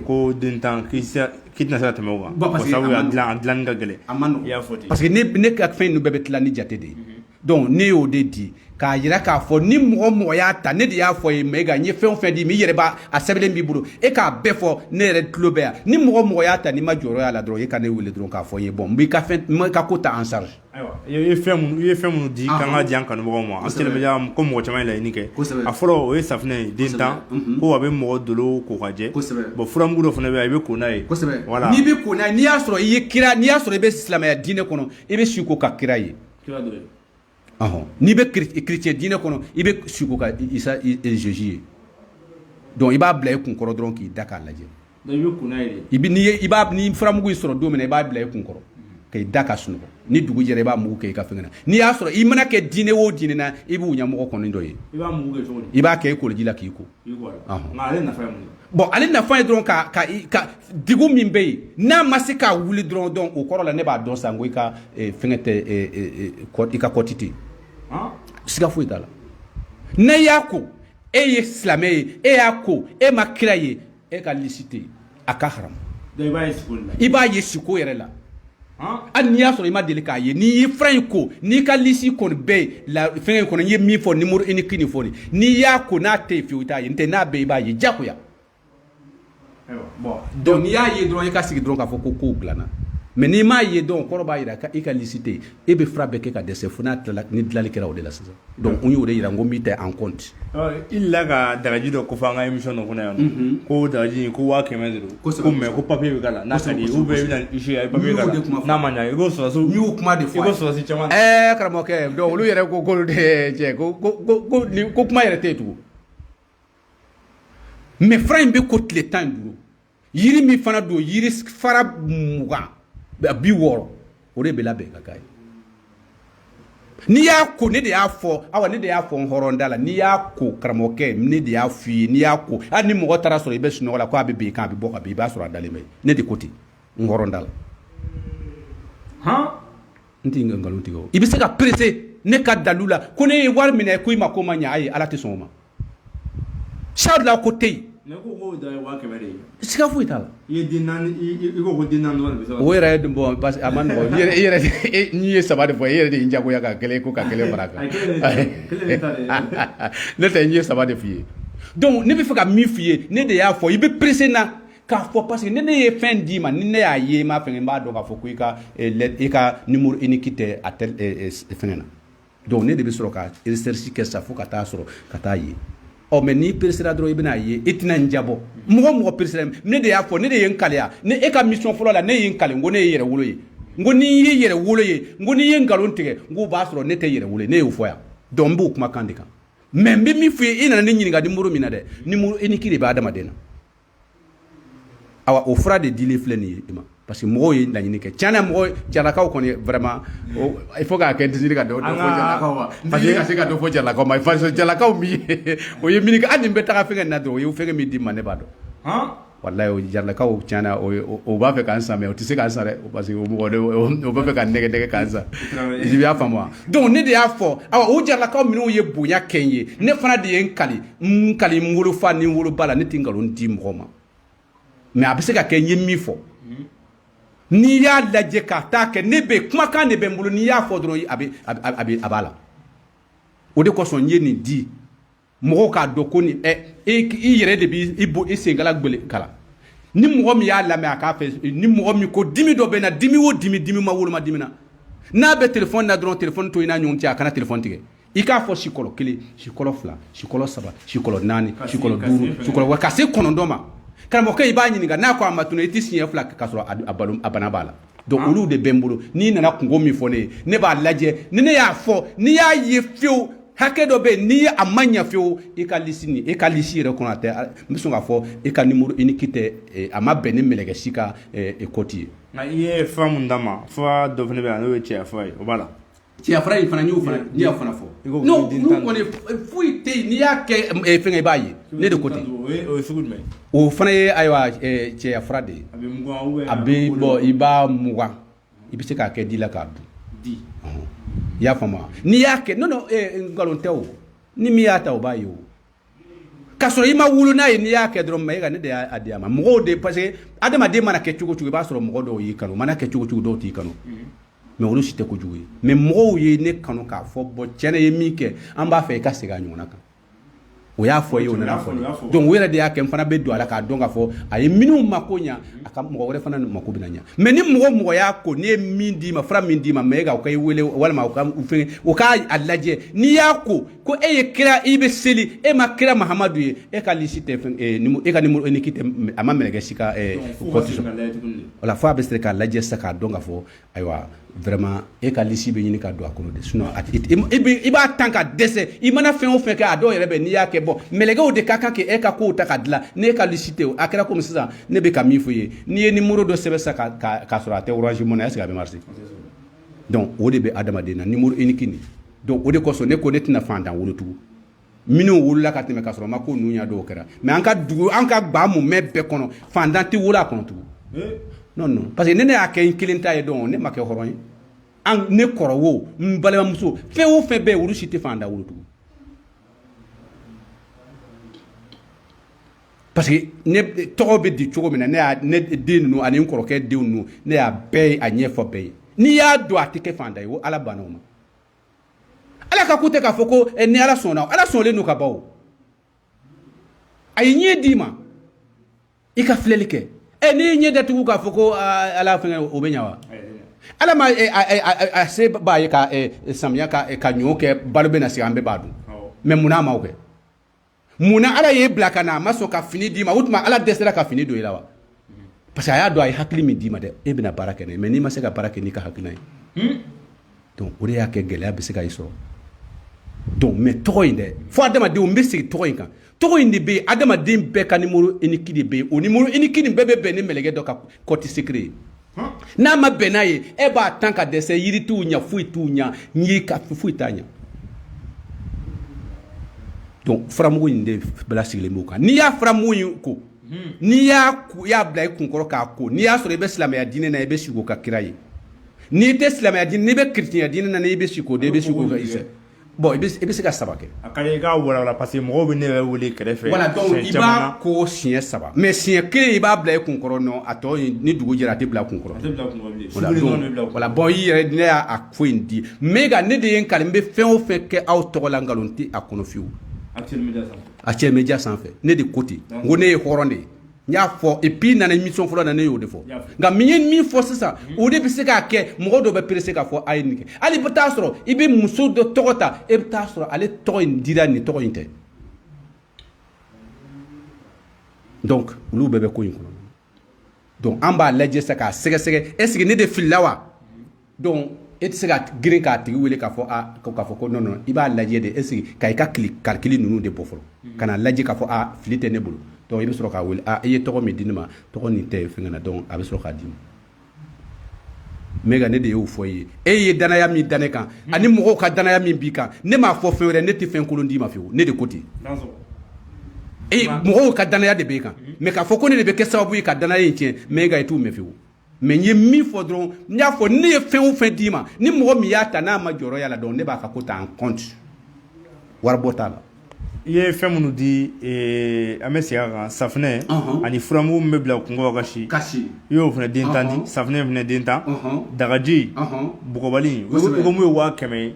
ko den tan k'i tɛna se ka tɛmɛ o kan parce que a dilanni ka gɛlɛn i y'a fɔ ten parce que ne ka fɛn ninnu bɛɛ bɛ tila ni jate de ye donc ne y'o de di k'a jira k'a fɔ ni mɔgɔ y'a ta ne de y'a fɔ ye mais n ye fɛn o fɛn di mais i yɛrɛ b'a sɛbɛnlen b'i bolo e k'a bɛɛ fɔ ne yɛrɛ tulo bɛ yan ni mɔgɔ y'a ta n'i ma jɔyɔrɔ y'a la dɔrɔn e ka ne wele dɔrɔn k'a fɔ n ye bon n b'i ka ko ta en charge ayiwa i ye fɛn minnu di k'an ka di an kanubagaw ma Actuel Media ko mɔgɔ caman ye laɲini kɛ a fɔlɔ o ye safunɛ ye den tan ko a bɛ mɔgɔ dolo ko ka jɛ bon furamugu dɔ fana bɛ yan i bɛ ko n'a ye voilà n'i bɛ ko n'a ye n'i y'a sɔrɔ i ye kira n'i y'a sɔrɔ i bɛ silamɛya diinɛ kɔnɔ i bɛ si ko ka kira ye n'i bɛ chrétien diinɛ kɔnɔ i bɛ si ko ka Isa Jésus ye donc i b'a bila i kun kɔrɔ dɔrɔn k'i da k'a lajɛ i bɛ ko n'a ye ni furamugu in sɔrɔ don min na i b'a bila i kun kɔrɔ k'i da ka sunɔgɔ ni dugu jɛra i b'a mugu kɛ i ka fɛn na n'i y'a sɔrɔ i mana kɛ diinɛ o diinɛ na i b'u ɲɛmɔgɔ kɔni dɔ ye i b'a mugu kɛ cogo di i b'a kɛ i koliji la k'i ko nka ale nafa ye mun ye bon ale nafa ye dɔrɔn ka digu min bɛ yen n'a ma se k'a wuli dɔrɔn donc o kɔrɔ la ne b'a dɔn san ko i ka fɛngɛ tɛ i ka kɔti tɛ siga foyi t'a la ne y'a ko e ye silamɛ ye e y'a ko e ma kira ye e ka lisi tɛ yen a ka haram i b'a ye siko yɛrɛ la hali n'i y'a sɔrɔ i ma deli k'a ye n'i ye fura in ko n'i ka lisi kɔni bɛɛ la fɛngɛ in kɔnɔ n ye min fɔ numéro unique nin fɔ nin n'i y'a ko n'a tɛ yen fiyewu i t'a ye n'o tɛ n'a bɛ i b'a ye diyagoya donc n'i y'a ye dɔrɔn i ka sigi dɔrɔn k'a fɔ ko kow dilanna mais n'i m'a ye dɔn kɔrɔ b'a jira i ka lisi tɛ yen e bɛ fura bɛɛ kɛ ka dɛsɛ fo n'a tilala ni dilanli kɛra o de la sisan donc n y'o de jira n ko n b'i ta en compte i la ka dagaji dɔ ko fɔ an ka émission dɔ kɔnɔ yan ko dagaji ko 500 de ko mais ko papier bɛ k'a la n'a ka di ou bien i bɛna issue a ye papier k'a la n'a ma ɲa i ko sɔrɔsiw n y'o kuma de fɔ i ko sɔrɔsi caman karamɔgɔkɛ donc olu yɛrɛ ko k'olu de cɛ ko kuma yɛrɛ tɛ yen tugun mais fura in bɛ ko tile 15 yiri min fana don yiri fara 20 o de bɛ labɛn ka k'a ye n'i y'a ko ne de y'a fɔ awa ne de y'a fɔ n hɔrɔnda la n'i y'a ko karamɔgɔkɛ ne de y'a f'i ye n'i y'a ko hali ni mɔgɔ taara sɔrɔ i bɛ sunɔgɔ la ko a bɛ bin kan a bɛ bɔ ka bin i b'a sɔrɔ a dalen bɛ ne de ko ten n hɔrɔnda la n tɛ nkalon tigɛ o i bɛ se ka pressé ne ka dalu la ko ne ye wari minɛ ko i ma ko ma ɲɛ ayi ala tɛ sɔn o ma sari la ko tɛ yen ne ko da wa kemere sika fu itala ye dinan ko dinan do be so o yɛrɛ de bon parce que a man bon yɛrɛ ni ye saba de fɔ yɛrɛ de injago ya ka kelen ko ka kelen fara kan ne tɛ ye saba de f'i ye donc ne bɛ fɛ ka min f'i ye ne de y'a fɔ i bɛ pressé na k'a fɔ parce que ne ye fɛn d'i ma ni ne y'a ye m'a fɛngɛ n b'a dɔn k'a fɔ ko i ka numéro unique tɛ a tɛ fɛngɛ na donc ne de bɛ sɔrɔ ka recherche kɛ sa fo ka taa sɔrɔ ka taa ye mais n'i pressera dɔrɔn i bɛna ye i tɛna n jabɔ mɔgɔ pressera ne de y'a fɔ ne de ye n kaliya ne e ka mission fɔlɔ la ne ye n kali n ko ne ye yɛrɛ wolo ye n ko n'i ye yɛrɛ wolo ye n ko n'i ye nkalon tigɛ n ko b'a sɔrɔ ne tɛ yɛrɛ wolo ye ne y'o fɔ yan donc n b'o kumakan de kan mais n bɛ min f'i ye i nana ne ɲininka numéro min na dɛ numéro unique de bɛ adamaden na awa o fura de dilen filɛ nin ye i ma parce que mɔgɔw ye laɲini kɛ tiɲɛ na mɔgɔ jaralakaw kɔni vraiment il faut k'a kɛ disiri ka dɔ fɔ jaralakaw ma parce que ka se ka dɔ fɔ jaralakaw ma parce que jaralakaw min ye o ye mini hali nin bɛ taga fɛngɛ na dɔrɔn o ye fɛngɛ min di ma ne b'a dɔn walayi o jaralakaw tiɲɛ na o b'a fɛ k'an san mais o tɛ se k'an san dɛ parce que o b'a fɛ ka nɛgɛ k'an san i y'a faamu wa donc ne de y'a fɔ awa o jaralakaw minnu ye bonya kɛ n ye ne fana de ye n kali n wolofa ni n woloba la ne tɛ nkalon di mɔgɔ ma mais a bɛ se ka kɛ n ye min fɔ n'i y'a lajɛ k'a taa kɛ ne bɛ kumakan de bɛ n bolo n'i y'a fɔ dɔrɔn a b'a la o de kosɔn n ye nin di mɔgɔw k'a dɔn ko nin i yɛrɛ de b'i senkala gbele kala ni mɔgɔ min y'a lamɛn a k'a fɛ ni mɔgɔ min ko dimi dɔ bɛ na dimi o dimi ma woloma dimi na n'a bɛ téléphone na dɔrɔn téléphone to i n'a ɲɔgɔn cɛ a kana téléphone tigɛ i k'a fɔ sikɔlɔ 1 sikɔlɔ 2 sikɔlɔ 3 sikɔlɔ 4 sikɔlɔ 5 sikɔlɔ 6 ka se 9 ma karamɔgɔkɛ i b'a ɲininka n'a ko a ma tunu i tɛ siɲɛ 2 k'a sɔrɔ a bana b'a la donc olu de bɛ n bolo n'i nana kungo min fɔ ne ye ne b'a lajɛ ni ne y'a fɔ n'i y'a ye fiyewu hakɛ dɔ bɛ yen n'i ye a ma ɲɛ fiyewu i ka liste nin e ka liste yɛrɛ kɔnɔ a tɛ n bɛ sɔn k'a fɔ e ka numéro unique tɛ a ma bɛn ni mɛlɛkɛ si ka kɔti ye. nka i ye fura mun d'a ma fura dɔ fana bɛ yan n'o ye cɛya fura ye o b'a la. cɛya fura in fana n y'o fana fɔ n'o kɔni foyi tɛ yen n'i y'a kɛ fɛngɛ i b'a ye ne de ko ten o ye sugu jumɛn o fana ye ayiwa cɛya fura de ye a bɛ bɔ i b'a mugan i bɛ se k'a kɛ di la k'a dun di i y'a faamu wa n'i y'a kɛ non nkalon tɛ o ni min y'a ta o b'a ye o k'a sɔrɔ i ma wolo n'a ye n'i y'a kɛ dɔrɔn mais ne de y'a di a ma mɔgɔw de parce que adamaden mana kɛ cogo cogo i b'a sɔrɔ mɔgɔ dɔw y'i kanu mana kɛ cogo cogo dɔw t'i kanu mais olu si tɛ kojugu ye mais mɔgɔw ye ne kanu k'a fɔ bon tiɲɛ na ye min kɛ an b'a fɛ i ka segin a ɲɔgɔnna kan o y'a fɔ ye o nana fɔ donc o yɛrɛ de y'a kɛ n fana bɛ don a la k'a dɔn k'a fɔ a ye minnu mako ɲa a ka mɔgɔ wɛrɛ fana mako bɛna ɲa mais ni mɔgɔ y'a ko n'i ye min d'i ma fura min d'i ma mais e ka o ka i wele walima o k'a lajɛ n'i y'a ko e ye kira i bɛ seli e ma kira Mahamadu ye e ka liste tɛ e ka numéro unique tɛ a ma mɛlɛkɛ si ka kɔti sɔrɔ o la fo a bɛ se k'a lajɛ sisan k'a dɔn k'a fɔ ayiwa vraiment e ka liste bɛ ɲini ka don a kɔnɔ de sinon i b'a tan ka dɛsɛ i mana fɛn o fɛn kɛ a dɔw yɛrɛ bɛ n'i y'a kɛ bon mɛlɛkɛw de ka kan k'e ka kow ta ka dilan n'e ka liste tɛ o a kɛra komi sisan ne bɛ ka min fɔ i ye n'i ye numéro dɔ sɛbɛn sisan k'a sɔrɔ a tɛ Orange Money est-ce que a bɛ marcher donc o de bɛ adamaden na numéro unique nin donc o de kosɔn ne ko ne tɛna fantan wolo tugun minnu wolola ka tɛmɛ k'a sɔrɔ ma ko ninnu y'a dɔw kɛra mais an ka dugu an ka ba mun mɛn bɛɛ kɔnɔ fantan tɛ wolo a kɔnɔ tugun non parce que ne y'a kɛ n kelen ta ye dɔn ne ma kɛ hɔrɔn ye ne kɔrɔ wo n balimamuso fɛn o fɛn bɛɛ olu si tɛ fantan wolo tugun parce que ne tɔgɔ bɛ di cogo min na ne den ninnu ani n kɔrɔkɛ denw ninnu ne y'a bɛɛ a ɲɛfɔ bɛɛ ye n'i y'a dɔn a tɛ kɛ fantan ye o ala banna o ma ala ka ko tɛ k'a fɔ ko ni ala sɔnna ala sɔnlen don ka ban o a ye ɲɛ d'i ma i ka filɛli kɛ n'i ye ɲɛ datugu k'a fɔ ko ala fɛngɛ o bɛ ɲa wa ala ma a se b'a ye ka samiya ka ɲɔ kɛ balo bɛ na sigi an bɛɛ b'a dun mais munna a m'aw kɛ munna ala y'e bila ka na a ma sɔn ka fini d'i ma o tuma ala dɛsɛra ka fini don i la wa parce que a y'a dɔn a ye hakili min d'i ma dɛ e bɛna baara kɛ n'a ye mais n'i ma se ka baara kɛ n'i ka hakilina ye donc o de y'a kɛ gɛlɛya bɛ se ka i sɔrɔ donc mais tɔgɔ in dɛ fo adamadenw n bɛ segin tɔgɔ in kan tɔgɔ in de bɛ yen adamaden bɛɛ ka numéro unique de bɛ yen o numéro unique nin bɛɛ bɛ bɛn ni mɛlɛkɛ dɔ ka code secret ye n'a ma bɛn n'a ye e b'a tan ka dɛsɛ yiri t'u ɲɛ foyi t'u ɲɛ n'i ka foyi t'a ɲɛ donc furamugu in de bɛɛ sigilen b'o kan n'i y'a furamugu in ko n'i y'a bila i kunkɔrɔ k'a ko n'i y'a sɔrɔ i bɛ silamɛya diinɛ na i bɛ sigi o ka kira ye n'i tɛ silamɛya diinɛ n'i bɛ kerecɛnya diinɛ na i bɛ sigi o de i bɛ sigi o ka isa bon i bɛ se ka 3 kɛ a ka di i k'a walawala parce que mɔgɔw bɛ ne yɛrɛ wele kɛrɛfɛ voilà donc i b'a ko siɲɛ 3 mais siɲɛ 1 i b'a bila i kun kɔrɔ non a tɔ ni dugu jɛra a tɛ bila kun kɔrɔ voilà bon i yɛrɛ ne y'a fɔ in di Mega ne de ye n kali n bɛ fɛn o fɛn kɛ aw tɔgɔ la nkalon tɛ a kɔnɔ fiyewu Actuel Media sanfɛ ne de ko ten n ko ne ye hɔrɔn de ye n y'a fɔ et puis nana émission fɔlɔ na ne y'o de fɔ nka min ye min fɔ sisan o de bɛ se k'a kɛ mɔgɔ dɔ bɛ perese k'a fɔ a ye nin kɛ hali i bɛ taa sɔrɔ i bɛ muso dɔ tɔgɔ ta e bɛ taa sɔrɔ ale tɔgɔ in dira nin tɔgɔ in tɛ donc olu bɛɛ bɛ ko in kɔnɔ donc an b'a lajɛ sisan k'a sɛgɛsɛgɛ est ce que ne de filila wa donc e tɛ se ka girin k'a tigi wele k'a fɔ ko non non i b'a lajɛ de est ce que ka i ka calcul ninnu de bɔ fɔlɔ ka na lajɛ k'a fɔ fili tɛ ne bolo donc i bɛ sɔrɔ k'a wele i ye tɔgɔ min di ne ma tɔgɔ nin tɛ fɛn na donc a bɛ sɔrɔ k'a di ma Mega ne de y'o fɔ i ye e ye danaya min da ne kan ani mɔgɔw ka danaya min b'i kan ne m'a fɔ fɛn wɛrɛ ne tɛ fɛn kolon d'i ma fiyewu ne de ko ten mɔgɔw ka danaya de b'e kan mais k'a fɔ ko ne de bɛ kɛ sababu ye ka danaya in tiɲɛ Mega i t'u mɛn fiyewu mais n ye min fɔ dɔrɔn n y'a fɔ ne ye fɛn o fɛn d'i ma ni mɔgɔ min y'a ta n'a ma jɔyɔrɔ y'a la donc ne b'a ka ko ta en compte waribɔ t'a la i ye fɛn minnu di an bɛ segin a kan safunɛ ani furamugu min bɛ bila kunkolo kasi i y'o fana den tan di safunɛ fana den tan dagaji bɔgɔbali i ko mun ye 500 ye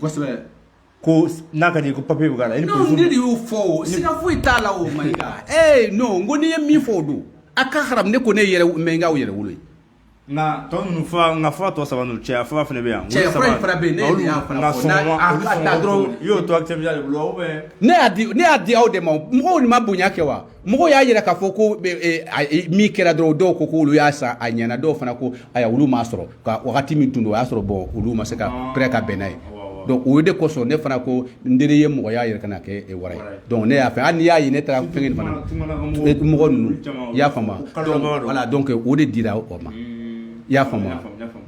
ko n'a ka di ko papier bɛ k'a la non ne de y'o fɔ o siga foyi t'a la o Mayiga non n ko n'i ye min fɔ o don a ka haram ne ko ne yɛrɛ Mɛnga yɛrɛ wolo ye nka tɔ ninnu nka fura tɔ 3 ninnu cɛya fura fana bɛ yan cɛya fura in fana bɛ yen ne y'a fana fɔ n'a ta dɔrɔn i y'o to Actuel Media de bolo ou bien ne y'a di aw de ma mɔgɔw ma bonya kɛ wa mɔgɔw y'a yɛrɛ k'a fɔ ko min kɛra dɔrɔn dɔw ko olu y'a san a ɲɛna dɔw fana ko aya olu m'a sɔrɔ ka wagati min tun don o y'a sɔrɔ bon olu ma se ka prêt ka bɛn n'a ye donc o de kosɔn ne fana ko n teri ye mɔgɔ y'a yɛrɛ ka na kɛ wara ye donc ne y'a fɛ hali n'i y'a ye ne taara fɛngɛ fana mɔgɔ ninnu i y'a faamu voilà donc o de dira o ma i y'a faamu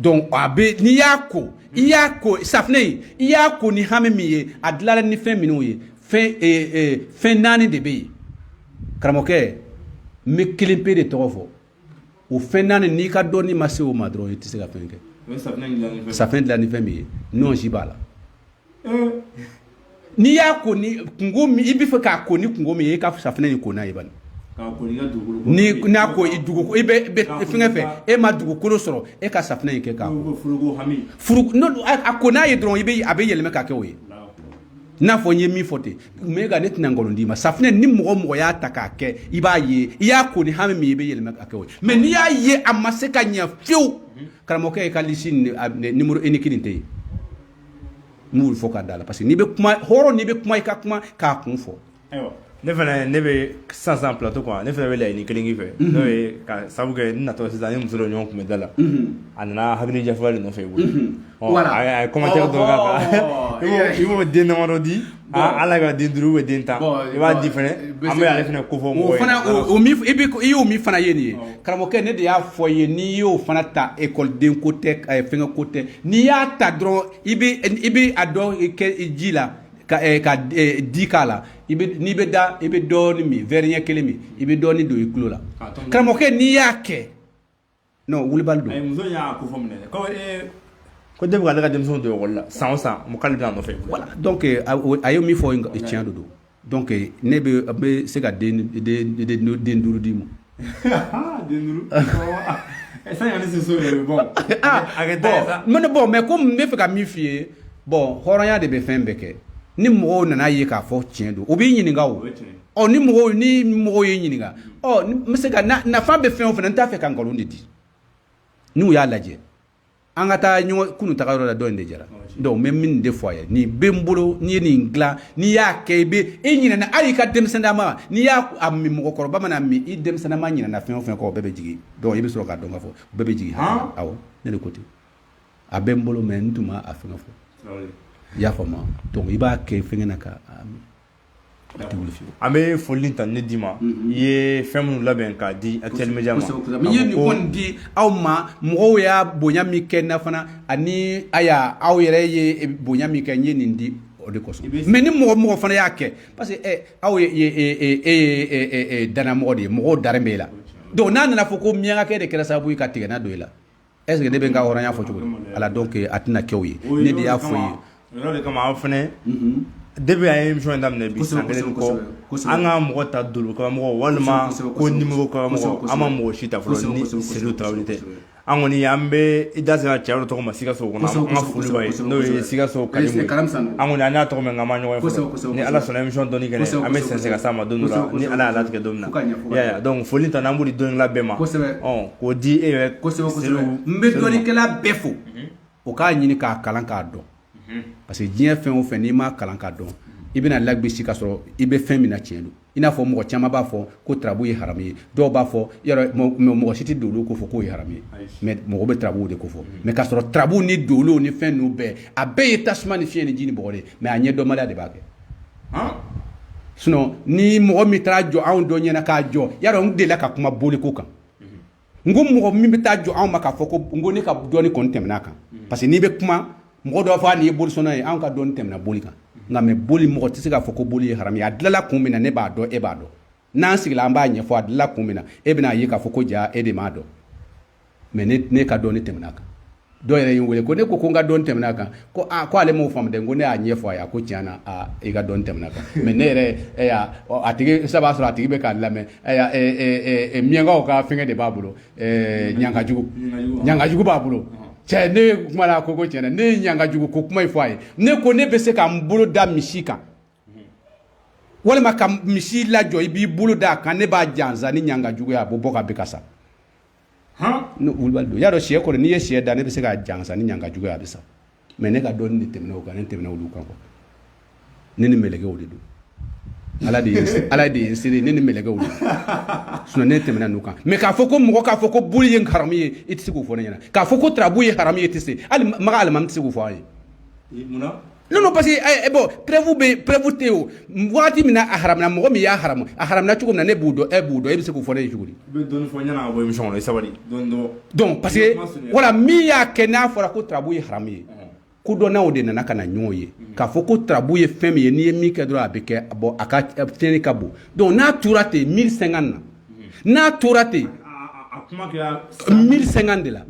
donc a bɛ n'i y'a ko safunɛ in i y'a ko ni hami min ye a dilanna ni fɛn minnu ye fɛn 4 de bɛ yen karamɔgɔkɛ n bɛ 1 pe de tɔgɔ fɔ o fɛn 4 n'i ka dɔnni ma se o ma dɔrɔn i tɛ se ka fɛn kɛ safunɛ dilan ni fɛn min ye nɔnsi b'a la n'i y'a ko ni kungo min i bɛ fɛ k'a ko ni kungo min ye i ka safunɛ in ko n'a ye bani ni n'a ko i dugu i bɛ fɛngɛ fɛ e ma dugukolo sɔrɔ e ka safunɛ in kɛ k'a a ko n'a ye dɔrɔn a bɛ yɛlɛmɛ k'a kɛ o ye n'a fɔ n ye min fɔ ten Mega ne tɛna nkalon d'i ma safunɛ ni mɔgɔ y'a ta k'a kɛ i b'a ye i y'a ko ni hami min ye i bɛ yɛlɛmɛ k'a kɛ o ye mais n'i y'a ye a ma se ka ɲɛ fiyewu karamɔgɔkɛ i ka liste numéro unique nin tɛ yen n b'olu fɔ k'a da la parce que n'i bɛ kuma hɔrɔn n'i bɛ kuma i ka kuma k'a kun fɔ ne fana ne bɛ sisan plateau kan ne fana bɛ laɲini kelen k'i fɛ n'o ye ka sabu kɛ n natɔ sisan ni muso dɔ ɲɔgɔn tun bɛ da la a nana hakilija fɔlɔ de nɔfɛ i bolo a ye commentaire dɔ k'a kan i b'o den damadɔ di ala ka den 5 ou den 10 i b'a di fana an bɛ ale fana ko fɔ mɔgɔ ye i y'o min fana ye nin ye karamɔgɔkɛ ne de y'a fɔ i ye n'i y'o fana ta ekɔliden ko tɛ fɛngɛ ko tɛ n'i y'a ta dɔrɔn i bɛ a dɔn kɛ ji la ka di k'a la n'i bɛ da i bɛ dɔɔni min verre ɲɛ 1 min i bɛ dɔɔni don i tulo la karamɔgɔkɛ n'i y'a kɛ non wulibali don muso y'a ko fɔ minɛ ko depuis k'ale ka denmisɛnw don ekɔli la san o san k'ale bɛ na nɔfɛ voilà donc a ye min fɔ tiɲɛ de don donc ne bɛ se ka den 5 d'i ma den 5 ça y est c'est so bon mais comme n bɛ fɛ ka min f'i ye bon hɔrɔnya de bɛ fɛn bɛɛ kɛ ni mɔgɔw nana ye k'a fɔ tiɲɛ don o b'i ɲininka o ni mɔgɔw ye ɲininka n bɛ se ka nafa bɛ fɛn o fɛn n t'a fɛ ka nkalon de di n'u y'a lajɛ an ka taa kunun taga yɔrɔ la dɔ in de jara donc n bɛ min de fɔ a ye nin bɛ n bolo n'i ye nin dilan n'i y'a kɛ i ɲinɛna hali i ka denmisɛnninya ma n'i y'a min mɔgɔkɔrɔba mana min i denmisɛnninya ma ɲinɛna fɛn o fɛn kɔ o bɛɛ bɛ jigin donc i bɛ sɔrɔ k'a dɔn k'a fɔ o bɛɛ bɛ jigin awɔ ne de ko ten a bɛ n bolo mais n tun ma a fɛngɛ fɔ i y'a faamu donc i b'a kɛ fɛngɛ na ka an bɛ foli ta ne di ma i ye fɛn minnu labɛn k'a di Actuel Media ma i ye nin kɔni di aw ma mɔgɔw y'a bonya min kɛ n na fana ani aw yɛrɛ ye bonya min kɛ n ye nin di o de kosɔn mais ni mɔgɔ fana y'a kɛ parce que aw ye danamɔgɔ de ye mɔgɔw daren b'e la donc n'a nana fɔ ko miyankakɛ de kɛra sababu ye ka tigɛna don e la est ce que ne bɛ n ka hɔrɔnya fɔ cogo di ala donc a tɛna kɛ o ye ne de y'a fɔ i ye o de kama aw fana depuis a ye émission daminɛ bi san kelen kɔ an ka mɔgɔ ta dolo karamɔgɔ walima ko nimero karamɔgɔ an ma mɔgɔ si ta fɔlɔ ni Seydou Traoré tɛ an kɔni an bɛ i da sera cɛ dɔ tɔgɔ ma Sikaso kɔnɔ an ka foli b'a ye n'o ye Sikaso Kalimu an kɔni an y'a tɔgɔ mɛn nka an ma ɲɔgɔn ye fɔlɔ ni Ala sɔnna émission dɔnni kɛnɛ an bɛ sɛnsɛn ka s'a ma don dɔ la ni Ala y'a latigɛ don min na y'a ye donc foli ta n'an b'o di dɔnnikɛla bɛɛ ma k'o di e yɛrɛ n bɛ dɔnnikɛla bɛɛ fo o k'a ɲini k'a kalan k'a dɔn parce que diɲɛ fɛn o fɛn n'i m'a kalan k'a dɔn i bɛna lagbisi ka sɔrɔ i bɛ fɛn min na tiɲɛ don i n'a fɔ mɔgɔ caman b'a fɔ ko tarabu ye haramu ye dɔw b'a fɔ yɔrɔ mɔgɔ si tɛ dolo ko fɔ k'o ye haramu ye mais mɔgɔ bɛ tarabu de ko fɔ mais ka sɔrɔ tarabu ni dolo ni fɛn ninnu bɛɛ a bɛɛ ye tasuma ni fiɲɛ ni ji ni bɔgɔ de ye mais a ɲɛdɔnbaliya de b'a kɛ sinon ni mɔgɔ min taara jɔ anw dɔ ɲɛna k'a jɔ yarɔ n delila ka kuma boliko kan n ko mɔgɔ min bɛ taa jɔ anw ma k'a fɔ ko n ko ne ka dɔnni kɔni tɛmɛna kan parce que n'i bɛ kuma mɔgɔ dɔ fɔ nin ye bolisɔnna ye anw ka dɔnni tɛmɛna boli kan nka mais boli mɔgɔ tɛ se k'a fɔ ko boli ye haramu ye a dilanna kun min na ne b'a dɔn e b'a dɔn n'an sigila an b'a ɲɛfɔ a dilanna kun min na e bɛna ye k'a fɔ ko ja e de m'a dɔn mais ne ka dɔnni tɛmɛna kan dɔw yɛrɛ ye n wele ko ne ko n ka dɔnni tɛmɛna kan ko ko ale m'o faamu dɛ n ko ne y'a ɲɛfɔ a ye ko tiɲɛ na i ka dɔnni tɛmɛna kan mais ne yɛrɛ a tigi saba sɔrɔ a tigi bɛ k'a lamɛn miyankaw ka fɛngɛ de b'a bolo ɲangajugu b'a bolo cɛ ne kuma la ko tiɲɛ na ne ye ɲangajugu ko kuma in fɔ a ye ne ko ne bɛ se ka n bolo da misi kan walima ka misi lajɔ i b'i bolo da a kan ne b'a jansa ni ɲangajugu ye a bɛ bɔ ka bin ka sa y'a dɔn sɛ kɔni n'i ye sɛ da ne bɛ se ka jansa ni ɲangajugu ye a bɛ sa mais ne ka dɔnni de tɛmɛna o kan ne tɛmɛna olu kan quoi ne ni mɛlɛkɛw de don ala de ye n sere ne ni mɛlɛkɛw de don sinon ne tɛmɛna n'u kan mais k'a fɔ ko mɔgɔ k'a fɔ ko boli ye haramu ye i tɛ se k'o fɔ ne ɲɛna k'a fɔ ko tarabu ye haramu ye i tɛ se hali maga alimami tɛ se k'o fɔ an ye non parce que bon preuve tɛ o waati min na a haramuna mɔgɔ min y'a haramu a haramuna cogo min na ne b'o dɔn e b'o dɔn e bɛ se k'o fɔ ne ye cogo di. i bɛ dɔɔni fɔ ɲɛna ka bɔ émission kɔnɔ i sabali donc parce que voilà min y'a kɛ n'a fɔra ko tarabu ye haramu ye kodɔnnaw de nana ka na ɲɔgɔn ye k'a fɔ ko tarabu ye fɛn min ye n'i ye min kɛ dɔrɔn a bɛ kɛ bon a ka fiɲɛni ka bon donc n'a tora ten 1050 na n'a tora ten 1050 de la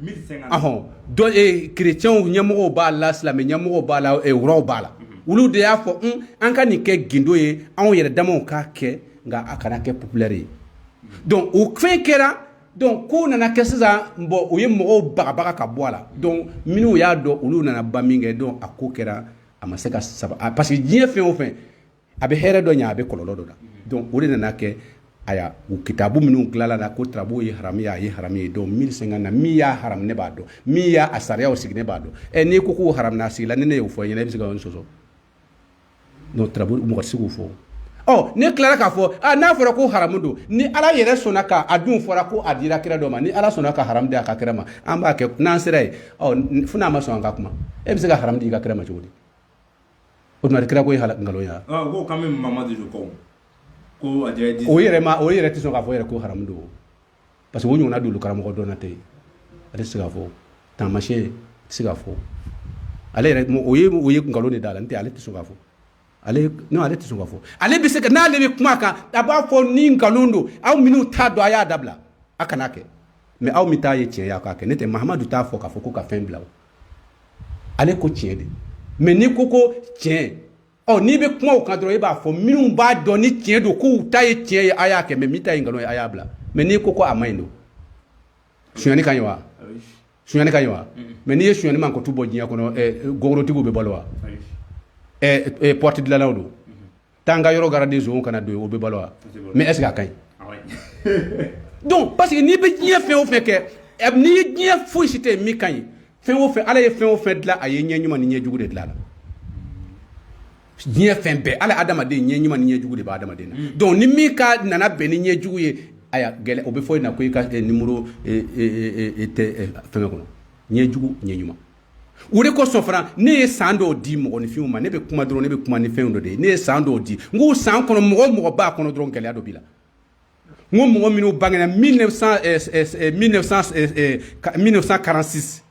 chrétiens ɲɛmɔgɔw b'a la silamɛ ɲɛmɔgɔw b'a la wuraw b'a la olu de y'a fɔ an ka nin kɛ gindo ye anw yɛrɛ damaw k'a kɛ nka a kana kɛ populaire ye donc o fɛn kɛra donc ko nana kɛ sisan bon o ye mɔgɔw bagabaga ka bɔ a la donc minnu y'a dɔn olu nana ba min kɛ donc a ko kɛra a ma se ka saba parce que diɲɛ fɛn o fɛn a bɛ hɛrɛ dɔ ɲɛ a bɛ kɔlɔlɔ dɔ la donc o de nana kɛ aya u kitabu minnu tilala la ko tarabu ye haramu ye a ye haramu ye donc 1050 na min y'a haramu ne b'a dɔn min y'a sariyaw sigi ne b'a dɔn n'i ko k'o haramu na sigi la ni ne y'o fɔ ɲɛna i bɛ se ka n sɔsɔ donc tarabu mɔgɔ tɛ se k'o fɔ ne tilara k'a fɔ n'a fɔra ko haramu don ni ala yɛrɛ sɔnna k'a dun fɔra ko a dira kira dɔ ma ni ala sɔnna ka haramu di a ka kira ma an b'a kɛ n'an sera ye fo n'a ma sɔn an ka kuma e bɛ se ka haramu di i ka kira ma cogo di o tuma kira ko ye nkalon ya ko kan bɛ mamadu de kɔ o yɛrɛ tɛ sɔn k'a fɔ yɛrɛ ko haramu don parce que o ɲɔgɔnna don karamɔgɔ dɔnna tɛ yen ale tɛ se k'a fɔ taamasiyɛn tɛ se k'a fɔ ale yɛrɛ o ye nkalon de da la n tɛ ale tɛ sɔn k'a fɔ ale tɛ sɔn k'a fɔ ale bɛ se ka n'ale bɛ kuma kan a b'a fɔ ni nkalon don aw minnu t'a dɔn a y'a dabila a kana kɛ mais aw min t'a ye tiɲɛ ye a k'a kɛ ne tɛ Mahamadu t'a fɔ k'a fɔ ko ka fɛn bila o ale ko tiɲɛ de mais n'i ko tiɲɛ n'i bɛ kuma o kan dɔrɔn i b'a fɔ minnu b'a dɔn ni tiɲɛ don k'u ta ye tiɲɛ ye a y'a kɛ mais min ta ye nkalon ye a y'a bila mais n'i ko a maɲi don sonyani ka ɲi wa sonyani ka ɲi wa mais n'i ye sonyani man ko tu bɔ diɲɛ kɔnɔ gogorotigiw bɛ balo wa porte dilannaw don taa n ka yɔrɔ garder zon kana don o bɛ balo wa mais est ce que a ka ɲi donc parce que n'i bɛ diɲɛ fɛn o fɛn kɛ n'i ye diɲɛ foyi si tɛ yen min ka ɲi fɛn o fɛn ala ye fɛn o fɛn dilan a ye ɲɛ ɲuman ni ɲɛ jugu de dilan a la diɲɛ fɛn bɛɛ ala adamaden ɲɛ ɲuman ni ɲɛ jugu de b'a adamaden na donc ni min ka nana bɛn ni ɲɛ jugu ye aya gɛlɛ o bɛ fɔ i na ko i ka numéro tɛ fɛngɛ kɔnɔ ɲɛ jugu ɲɛ ɲuman o de kosɔn fana ne ye san dɔw di mɔgɔninfinw ma ne bɛ kuma dɔrɔn ne bɛ kuma ni fɛn dɔ de ye ne ye san dɔw di n ko san kɔnɔ mɔgɔ o mɔgɔ b'a kɔnɔ dɔrɔn gɛlɛya dɔ b'i la n ko mɔgɔ minnu bangena 1946 1953 1960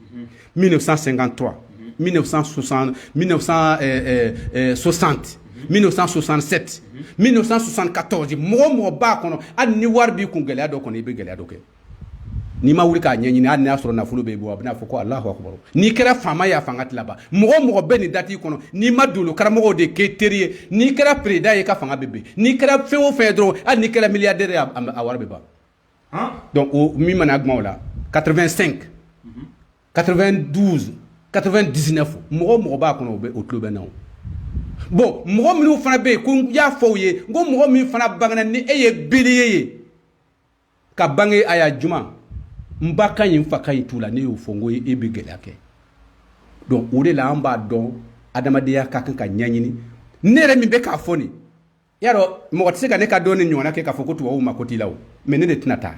1960 1967 1974 mɔgɔ o mɔgɔ b'a kɔnɔ hali ni wari b'i kun gɛlɛya dɔ kɔnɔ i bɛ gɛlɛya dɔ kɛ n'i ma wuli k'a ɲɛɲini hali n'a sɔrɔ nafolo bɛ bɔ a bɛna fɔ ko Allahu akbar n'i kɛra faama ye a fanga tɛ laban mɔgɔ o mɔgɔ bɛ nin date kɔnɔ n'i ma dolo karamɔgɔw de k'e teri ye n'i kɛra président ye ka fanga bɛ ben n'i kɛra fɛn o fɛn ye dɔrɔn hali n'i kɛra milliardaire ye a wari bɛ ban donc o min mana kuma o la 85 92 99 mɔgɔ o mɔgɔ b'a kɔnɔ o tulo bɛ na o bon mɔgɔ minnu fana bɛ yen ko n y'a fɔ u ye n ko mɔgɔ min fana bangena ni e ye bélier ye ka bange a y'a juma n ba ka ɲi n fa ka ɲi t'u la ne y'o fɔ n ko e bɛ gɛlɛya kɛ donc o de la an b'a dɔn adamadenya ka kan ka ɲɛɲini ne yɛrɛ min bɛ k'a fɔ nin y'a dɔn mɔgɔ tɛ se ka ne ka dɔn ni ɲɔgɔnna kɛ k'a fɔ ko tubabuw ma ko t'i la o mais ne de tɛna taa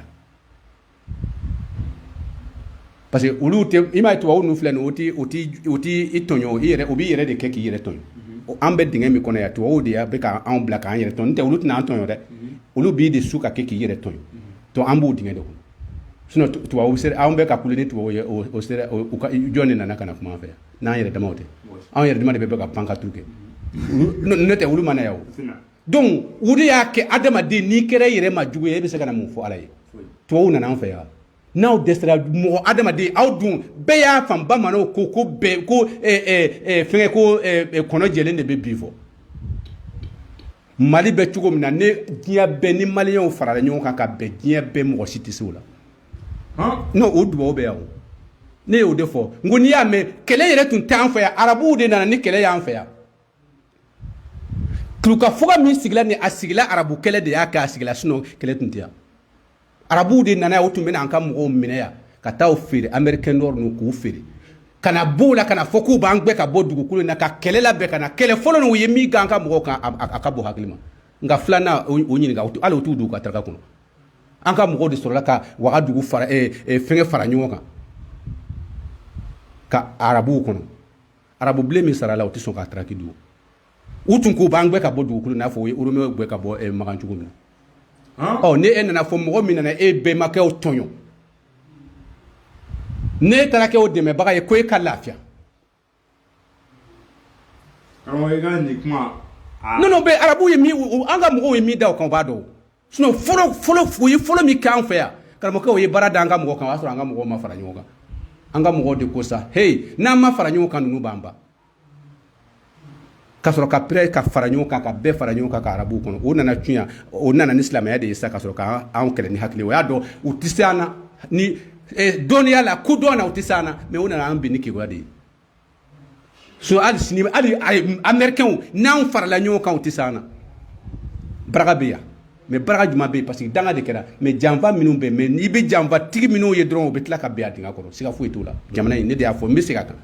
parce que olu tɛ i m'a ye tubabu ninnu filɛ nin o ti i tɔɲɔ i yɛrɛ o b'i yɛrɛ de kɛ k'i yɛrɛ tɔɲɔ an bɛ dingɛ min kɔnɔ yan tubabuw de bɛ k'an bila k'an yɛrɛ tɔɲɔ n'o tɛ olu tɛna an tɔɲɔ dɛ olu b'i de su ka kɛ k'i yɛrɛ tɔɲɔ donc an b'o dingɛ de kɔnɔ sinon tubabu sera an bɛ ka kule ni tubabu ye o sera u ka jɔn de nana ka na kuma an fɛ yan n'an yɛrɛ damaw tɛ an yɛrɛ dama de bɛ ka pan ka turu kɛ n'o tɛ olu ma na yan o donc o de y'a kɛ adamaden n'i kɛra i yɛrɛ ma jugu ye e bɛ se ka na mun fɔ ala ye tubabu nana an fɛ yan n'aw dɛsɛra mɔgɔ adamaden aw dun bɛɛ y'a fan bamananw ko bɛɛ ko fɛnkɛ ko kɔnɔ jɛlen de bɛ bi fɔ Mali bɛ cogo min na ne diɲɛ bɛɛ ni maliyɛnw farala ɲɔgɔn kan ka bɛn diɲɛ bɛɛ mɔgɔ si tɛ se o la non o dubabu bɛ yan o ne y'o de fɔ n ko n'i y'a mɛn kɛlɛ yɛrɛ tun tɛ an fɛ yan arabuw de nana ni kɛlɛ y'an fɛ yan turukafuga min sigila nin a sigila arabu kɛlɛ de y'a kɛ a sigila sinon kɛlɛ tun tɛ yan arabuw de nana yan o tun bɛna an ka mɔgɔw minɛ yan ka taa o feere américain nord ninnu k'u feere ka na b'o la ka na fɔ k'u b'an gbɛ ka bɔ dugukolo in na ka kɛlɛ labɛn ka na kɛlɛ fɔlɔ nin u ye min k'an ka mɔgɔw kan a ka bɔ hakili ma nka filanan o ɲininka hali o t'u dugu ka taraka kɔnɔ an ka mɔgɔw de sɔrɔla ka wagadugu fara fɛngɛ fara ɲɔgɔn kan ka arabuw kɔnɔ arabu bilen min sara la o tɛ sɔn k'a taraki dugu u tun k'u b'an gbɛ ka bɔ dugukolo in na n'a fɔ o ye oromɛw gbɛ ka bɔ magan cogo min na ni e nana fɔ mɔgɔ min nana e bɛnbakɛw tɔɲɔ ne taara kɛ o dɛmɛbaga ye ko e ka lafiya non bɛ arabu ye min an ka mɔgɔw ye min da o kan o b'a dɔn sinon fɔlɔ u ye fɔlɔ min kɛ an fɛ yan karamɔgɔkɛ o ye baara da an ka mɔgɔ kan o y'a sɔrɔ an ka mɔgɔw ma fara ɲɔgɔn kan an ka mɔgɔw de ko sa hey n'an ma fara ɲɔgɔn kan ninnu b'an ban ka sɔrɔ ka pere ka fara ɲɔgɔn kan ka bɛɛ fara ɲɔgɔn kan ka arabuw kɔnɔ o nana tuya o nana ni silamɛya de ye sa ka sɔrɔ k'an kɛlɛ ni hakili o y'a dɔn u tɛ se an na ni dɔnniya la ko dɔn na u tɛ se an na mais u nana an bin ni keguya de ye so hali sini hali américains n'an farala ɲɔgɔn kan u tɛ se an na baraka bɛ yan mais baraka jumɛn bɛ yen parce que danga de kɛra mais janfa minnu bɛ yen mais n'i bɛ janfa tigi minnu ye dɔrɔn u bɛ tila ka bɛn a dingɛ kɔrɔ siga foyi t'o la jamana in ne de y'a fɔ n bɛ segin a kan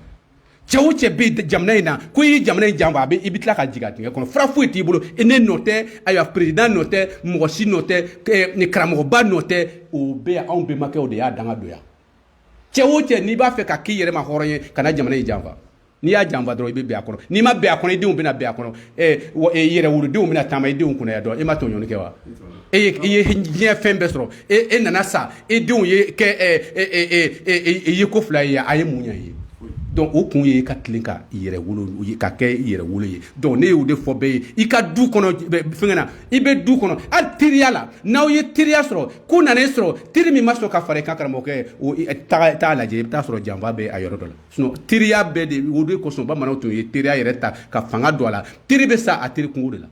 cɛ o cɛ bɛ jamana in na ko i ye jamana in janfa i bɛ tila ka jigin a dingɛ kɔnɔ fura foyi t'i bolo ne nɔ tɛ ayiwa président nɔ tɛ mɔgɔ si nɔ tɛ ni karamɔgɔba nɔ tɛ o bɛ yan anw bɛnbakɛw de y'a danga don yan cɛ o cɛ n'i b'a fɛ ka k'i yɛrɛ ma hɔrɔn ye ka na jamana in janfa n'i y'a janfa dɔrɔn i bɛ bɛn a kɔnɔ n'i ma bɛn a kɔnɔ i denw bɛna bɛn a kɔnɔ yɛrɛ wolodenw bɛna taama i denw kunna yan dɔrɔn e ma tɔɲɔni kɛ wa i ye diɲɛ fɛn bɛɛ sɔrɔ e nana sa e denw ye kɛ ye ko fila ye a ye mun ɲɛ ye donc o kun ye ka tilen ka yɛrɛ wolo ka kɛ yɛrɛ wolo ye donc ne y'o de fɔ bɛɛ ye i ka du kɔnɔ fɛngɛ na i bɛ du kɔnɔ hali teriya la n'aw ye teriya sɔrɔ ko nan'e sɔrɔ teri min ma sɔn ka fara i kan karamɔgɔkɛ o taa lajɛ i bɛ taa sɔrɔ janfa bɛ a yɔrɔ dɔ la sinon teriya bɛɛ de o de kosɔn bamananw tun ye teriya yɛrɛ ta ka fanga don a la teri bɛ sa a teri kungo de la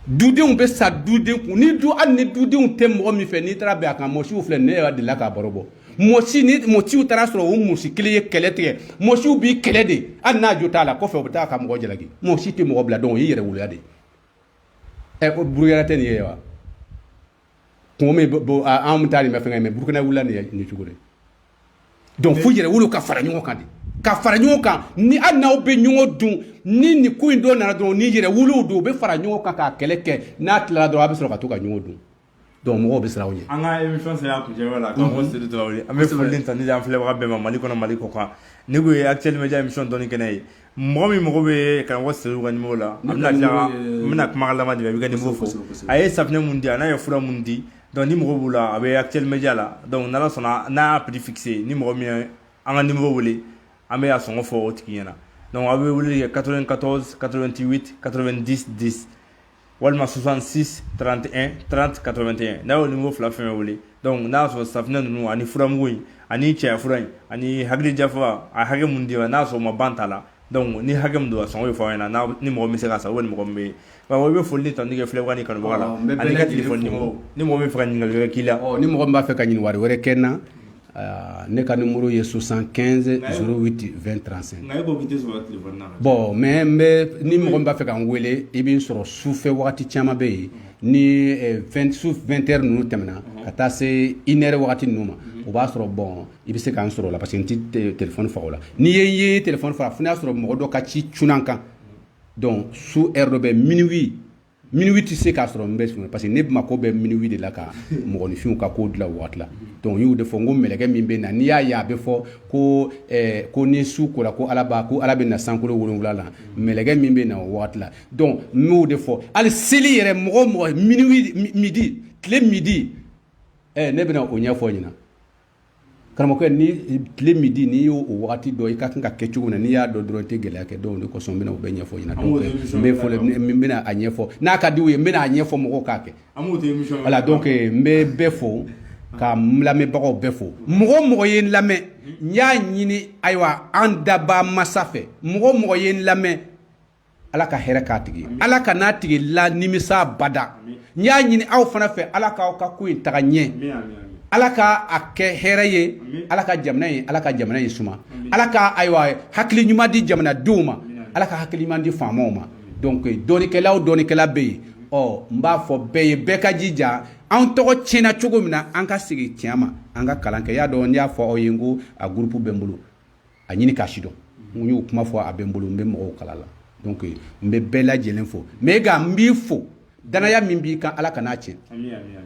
dudenw bɛ sa duden kun hali ni dudenw tɛ mɔgɔ min fɛ n'i taara bɛn a kan mɔsiw filɛ ne yɛrɛ delila k'a baro bɔ mɔsiw taara sɔrɔ o musi kelen ye kɛlɛ tigɛ mɔsiw b'i kɛlɛ de hali n'a jo t'a la kɔfɛ u bɛ taa ka mɔgɔ jalaki mɔsi tɛ mɔgɔ bila donc o ye yɛrɛ woloya de ye ko burukina tɛ nin ye wa kungo min an bɛ taa nin bɛ fɛngɛ mais burukina wulila nin cogo de donc fo yɛrɛ wolo ka fara ɲɔgɔn kan de ka fara ɲɔgɔn kan ni hali n'aw bɛ ɲɔgɔn dun ni nin ko in dɔ nana dɔrɔn ni yɛrɛ wolow don u bɛ fara ɲɔgɔn kan k'a kɛlɛ kɛ n'a tilala dɔrɔn a bɛ sɔrɔ ka to ka ɲɔgɔn dun donc mɔgɔw bɛ siran aw ɲɛ an ka émission sera kuncɛyɔrɔ la k'an ko Seydou Traoré an bɛ foli ta ni an filɛbaga bɛɛ ma Mali kɔnɔ Mali kɔ kan ni ko ye Actuel Media émission dɔnni kɛnɛ ye mɔgɔ min mago bɛ karamɔgɔ Seydou ka numéro la an bɛna kuma laban di a bɛ ka numéro fɔ a ye safinɛ mun di a n'a ye fura mun di donc ni mɔgɔ b'u la a bɛ Actuel Media la donc n'Ala sɔnna n'a y'a prix fixé ni mɔgɔ min ye an ka numéro wele an bɛ a sɔngɔ fɔ o tigi ɲɛna donc a bɛ wele kɛ 94 88 90 10 walima 66 31 30 81 n'a y'o numéro fila fɛn fɛn wele donc n'a y'a sɔrɔ safinɛ ninnu ani furamugu in ani cɛya fura in ani hakilijafa a hakɛ mun d'i ma n'a sɔrɔ ma ban t'a la donc ni hakɛ mun don a sɔngɔ bɛ fɔ an ɲɛna ni mɔgɔ min se ka sa ni mɔgɔ min bɛ yen wa i bɛ foli ta n'i kɛ filɛbaga ni kanubaga la ani ka téléphone numéro ni mɔgɔ min fɛ ka ɲininkali wɛrɛ k'i la ni mɔgɔ min b'a fɛ ka ɲininkali wɛrɛ kɛ n na ne ka numéro ye 75 08 20 35 nka e ko k'i tɛ sɔrɔ téléphone na bon mais ni mɔgɔ min b'a fɛ ka n wele i bɛ n sɔrɔ sufɛ wagati caman bɛ yen ni 20h ninnu tɛmɛna ka taa se 1h wagati ninnu ma o b'a sɔrɔ bon i bɛ se k'an sɔrɔ o la parce que n tɛ téléphone faga o la n'i ye téléphone faga fo n'a sɔrɔ mɔgɔ dɔ ka ci cunan kan donc su heure dɔ bɛ minuit tɛ se k'a sɔrɔ n bɛ sun parce que ne mako bɛ minuit de la ka mɔgɔninfinw ka ko dilan o waati la donc n y'o de fɔ n ko mɛlɛkɛ min bɛ na n'i y'a ye a bɛ fɔ ko ni su kora ko ala bɛ na sankolo 7 la mɛlɛkɛ min bɛ na o waati la donc n y'o de fɔ hali seli yɛrɛ mɔgɔ minuit midi tile midi ne bɛna o ɲɛfɔ ɲina karamɔgɔkɛ ni tile midi n'i y'o wagati dɔ i ka kan ka kɛ cogo min na n'i y'a dɔn dɔrɔn i tɛ gɛlɛya kɛ donc o de kosɔn n bɛna o bɛɛ ɲɛfɔ ɲina donc n bɛna a ɲɛfɔ n'a ka di u ye n bɛna a ɲɛfɔ mɔgɔw k'a kɛ voilà donc n bɛ bɛɛ fo ka n lamɛnbagaw bɛɛ fo mɔgɔ ye n lamɛn n y'a ɲini ayiwa an daba masa fɛ mɔgɔ ye n lamɛn ala ka hɛrɛ k'a tigi ala ka n'a tigi la nimisa bada n y'a ɲini aw fana fɛ ala k'aw ka ko in taga ɲɛ ala ka a kɛ hɛrɛ ye ala ka jamana in suma ala ka ayiwa hakili ɲuman di jamanadenw ma ala ka hakili ɲuman di faamaw ma donc dɔɔnikɛla bɛ yen n b'a fɔ bɛɛ ye bɛɛ ka jija an tɔgɔ tiɲɛna cogo min na an ka segin tiɲɛ ma an ka kalan kɛ y'a dɔn n y'a fɔ aw ye n ko a groupe bɛ n bolo a ɲini k'a sidɔn n y'o kuma fɔ a bɛ n bolo n bɛ mɔgɔw kala la donc n bɛ bɛɛ lajɛlen fo mais n b'i fo danaya min b'i kan ala kan'a tiɲɛ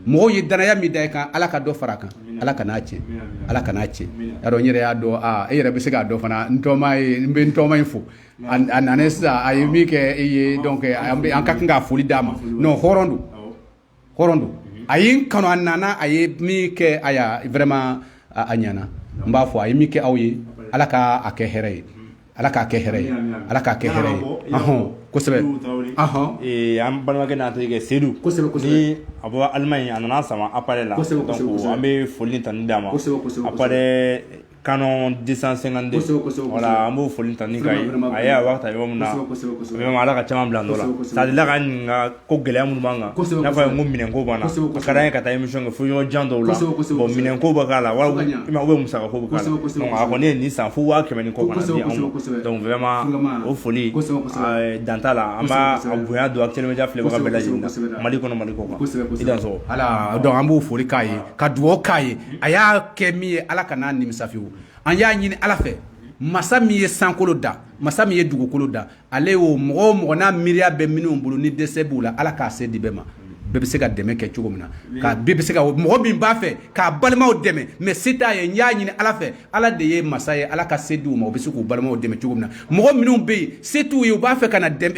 mɔgɔw ye danaya min da i kan ala ka dɔ fara a kan ala kan'a tiɲɛ ala kan'a tiɲɛ y'a dɔn n yɛrɛ y'a dɔn e yɛrɛ bɛ se k'a dɔn fana n bɛ n tɔma in fo a nana sisan a ye min kɛ e ye donc an ka kan k'a foli d'a ma non hɔrɔn don a ye n kanu a nana a ye min kɛ a y'a vraiment a ɲɛna n b'a fɔ a ye min kɛ aw ye ala k'a kɛ hɛrɛ ye ala k'a kɛ hɛrɛ ye ala k'a kɛ hɛrɛ ye kosɛbɛ an balimakɛ n'a tɔgɔ Seydou ni a bɔ Allemagne a nana sama appareil la donc an bɛ foli ta ni d'a ma appareil Canon 252 voilà an b'o foli ta ni ka ye a ye a waati yɔrɔ min na vraiment ala ka caman bila nɔ la ça delila ka ɲininka ko gɛlɛya minnu b'an kan n'a fɔ a ye n ko minɛnko b'an na a ka d'an ye ka taa émission kɛ fo yɔrɔ jan dɔw la bon minɛnko bɛ k'a la wala ou musakako bɛ k'a la donc a kɔni ye nin san fo 100,000 ni kɔ kana di an ma donc vraiment o foli dan t'a la an b'a bonya don Actuel Media filɛbaga bɛɛ lajɛlen na Mali kɔnɔ Mali kɔ kan i dan sɔrɔ ala donc an b'o foli k'a ye ka dugawu k'a ye a y'a kɛ min ye ala ka n'a nimisa fiyewu an y'a ɲini ala fɛ masa min ye sankolo da masa min ye dugukolo da ale y'o mɔgɔ n'a miiriya bɛ minnu bolo ni dɛsɛ b'u la ala k'a se di bɛɛ ma bɛɛ bɛ se ka dɛmɛ kɛ cogo min na bɛɛ bɛ se ka mɔgɔ min b'a fɛ k'a balimaw dɛmɛ mais se t'a ye n y'a ɲini ala fɛ ala de ye masa ye ala ka se di u ma u bɛ se k'u balimaw dɛmɛ cogo min na mɔgɔ minnu bɛ yen se t'u ye u b'a fɛ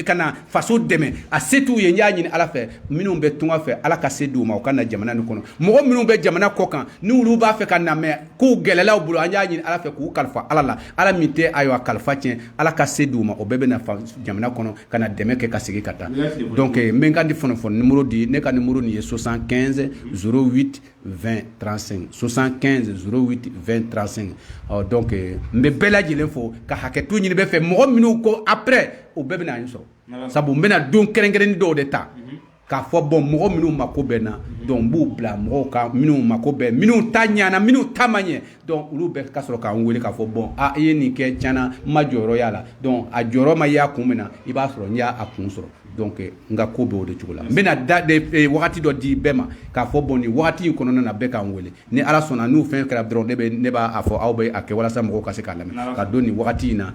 ka na faso dɛmɛ a se t'u ye n y'a ɲini ala fɛ minnu bɛ tunga fɛ ala ka se di u ma u ka na jamana nin kɔnɔ mɔgɔ minnu bɛ jamana kɔ kan ni olu b'a fɛ ka na mɛ k'u gɛlɛlaw bolo an y'a ɲini ala fɛ k'u kalifa ala la ala min tɛ ayiwa kalifa tiɲɛ ala ka se di u ma o bɛɛ bɛ na jamana kɔnɔ ka na dɛmɛ kɛ ka segin ka taa donc n bɛ n ka di fɔnɔfɔn numéro di ne ka numéro nin ye 75 08 20 35 75 08 20 35 donc n bɛ bɛɛ lajɛlen fo ka hakɛto ɲini bɛɛ fɛ mɔgɔ minnu ko après o bɛɛ bɛ na an sɔrɔ sabu n bɛna don kɛrɛnkɛrɛnni dɔw de ta k'a fɔ bon mɔgɔ minnu mako bɛ na donc n b'u bila mɔgɔw kan minnu mako bɛ minnu ta ɲana minnu ta ma ɲɛ donc olu bɛɛ ka sɔrɔ k'an wele k'a fɔ bon i ye nin kɛ tiɲɛna n ma jɔyɔrɔ y'a la donc a jɔyɔrɔ ma y'a kun min na i b'a sɔrɔ n y'a kun sɔrɔ donc n ka ko bɛ o de cogo la n bɛna wagati dɔ di bɛɛ ma k'a fɔ bon nin wagati in kɔnɔna na bɛɛ k'an wele ni ala sɔnna n'u fɛn kɛra dɔrɔn ne b'a fɔ aw bɛ a kɛ walasa mɔgɔw ka se k'a lamɛn ka don nin wagati in na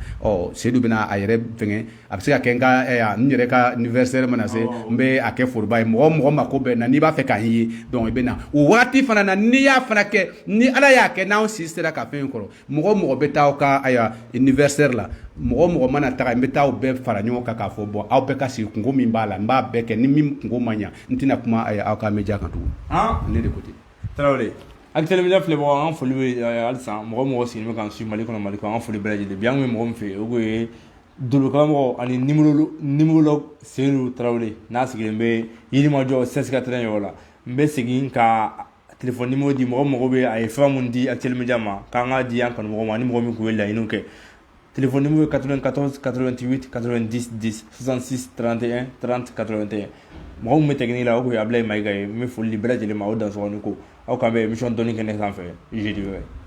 Seydou bɛna a yɛrɛ fɛngɛ a bɛ se ka kɛ n yɛrɛ ka anniversaire mana se n bɛ a kɛ foroba ye mɔgɔ mako bɛ na n'i b'a fɛ k'an ye donc i bɛ na o wagati fana na n'i y'a fana kɛ ni ala y'a kɛ n'anw si sera ka fɛn in kɔrɔ mɔgɔ bɛ taa aw ka anniversaire la mɔgɔ mana taga n bɛ taa aw bɛɛ fara ɲɔgɔn kan k'a fɔ bon aw bɛɛ ka sigi kungo min b'a la n b'a bɛɛ kɛ ni min kungo ma ɲa n tɛna kuma aw ka média kan tugun ne de ko ten Tarawele Actuel Media filɛbagaw an foli bɛ halisa mɔgɔ sigilen bɛ k'an suit Mali kɔnɔ Mali kɔ an foli bɛɛ lajɛlen bi an kun bɛ mɔgɔ min fɛ yen o kun ye dolukaramɔgɔ ani nimorolog Seydou Tarawele n'a sigilen bɛ Yirimajɔ CESCATREN yɔrɔ la n bɛ segin ka téléphone numéro di mɔgɔ mɔgɔ bɛ a ye fɛn mun di Actuel Media ma k'an ka di an kanubagaw ma ni mɔgɔ min tun ye laɲiniw kɛ téléphone numéro 94 88 90 10 66 31 30 81 mɔgɔ min bɛ technique la o kun ye Ablaye Mayiga ye n bɛ foli di bɛɛ lajɛlen ma o dansɔgɔnin ko aw k'an bɛ émission dɔnni kɛnɛ sanfɛ jeudi wɛrɛ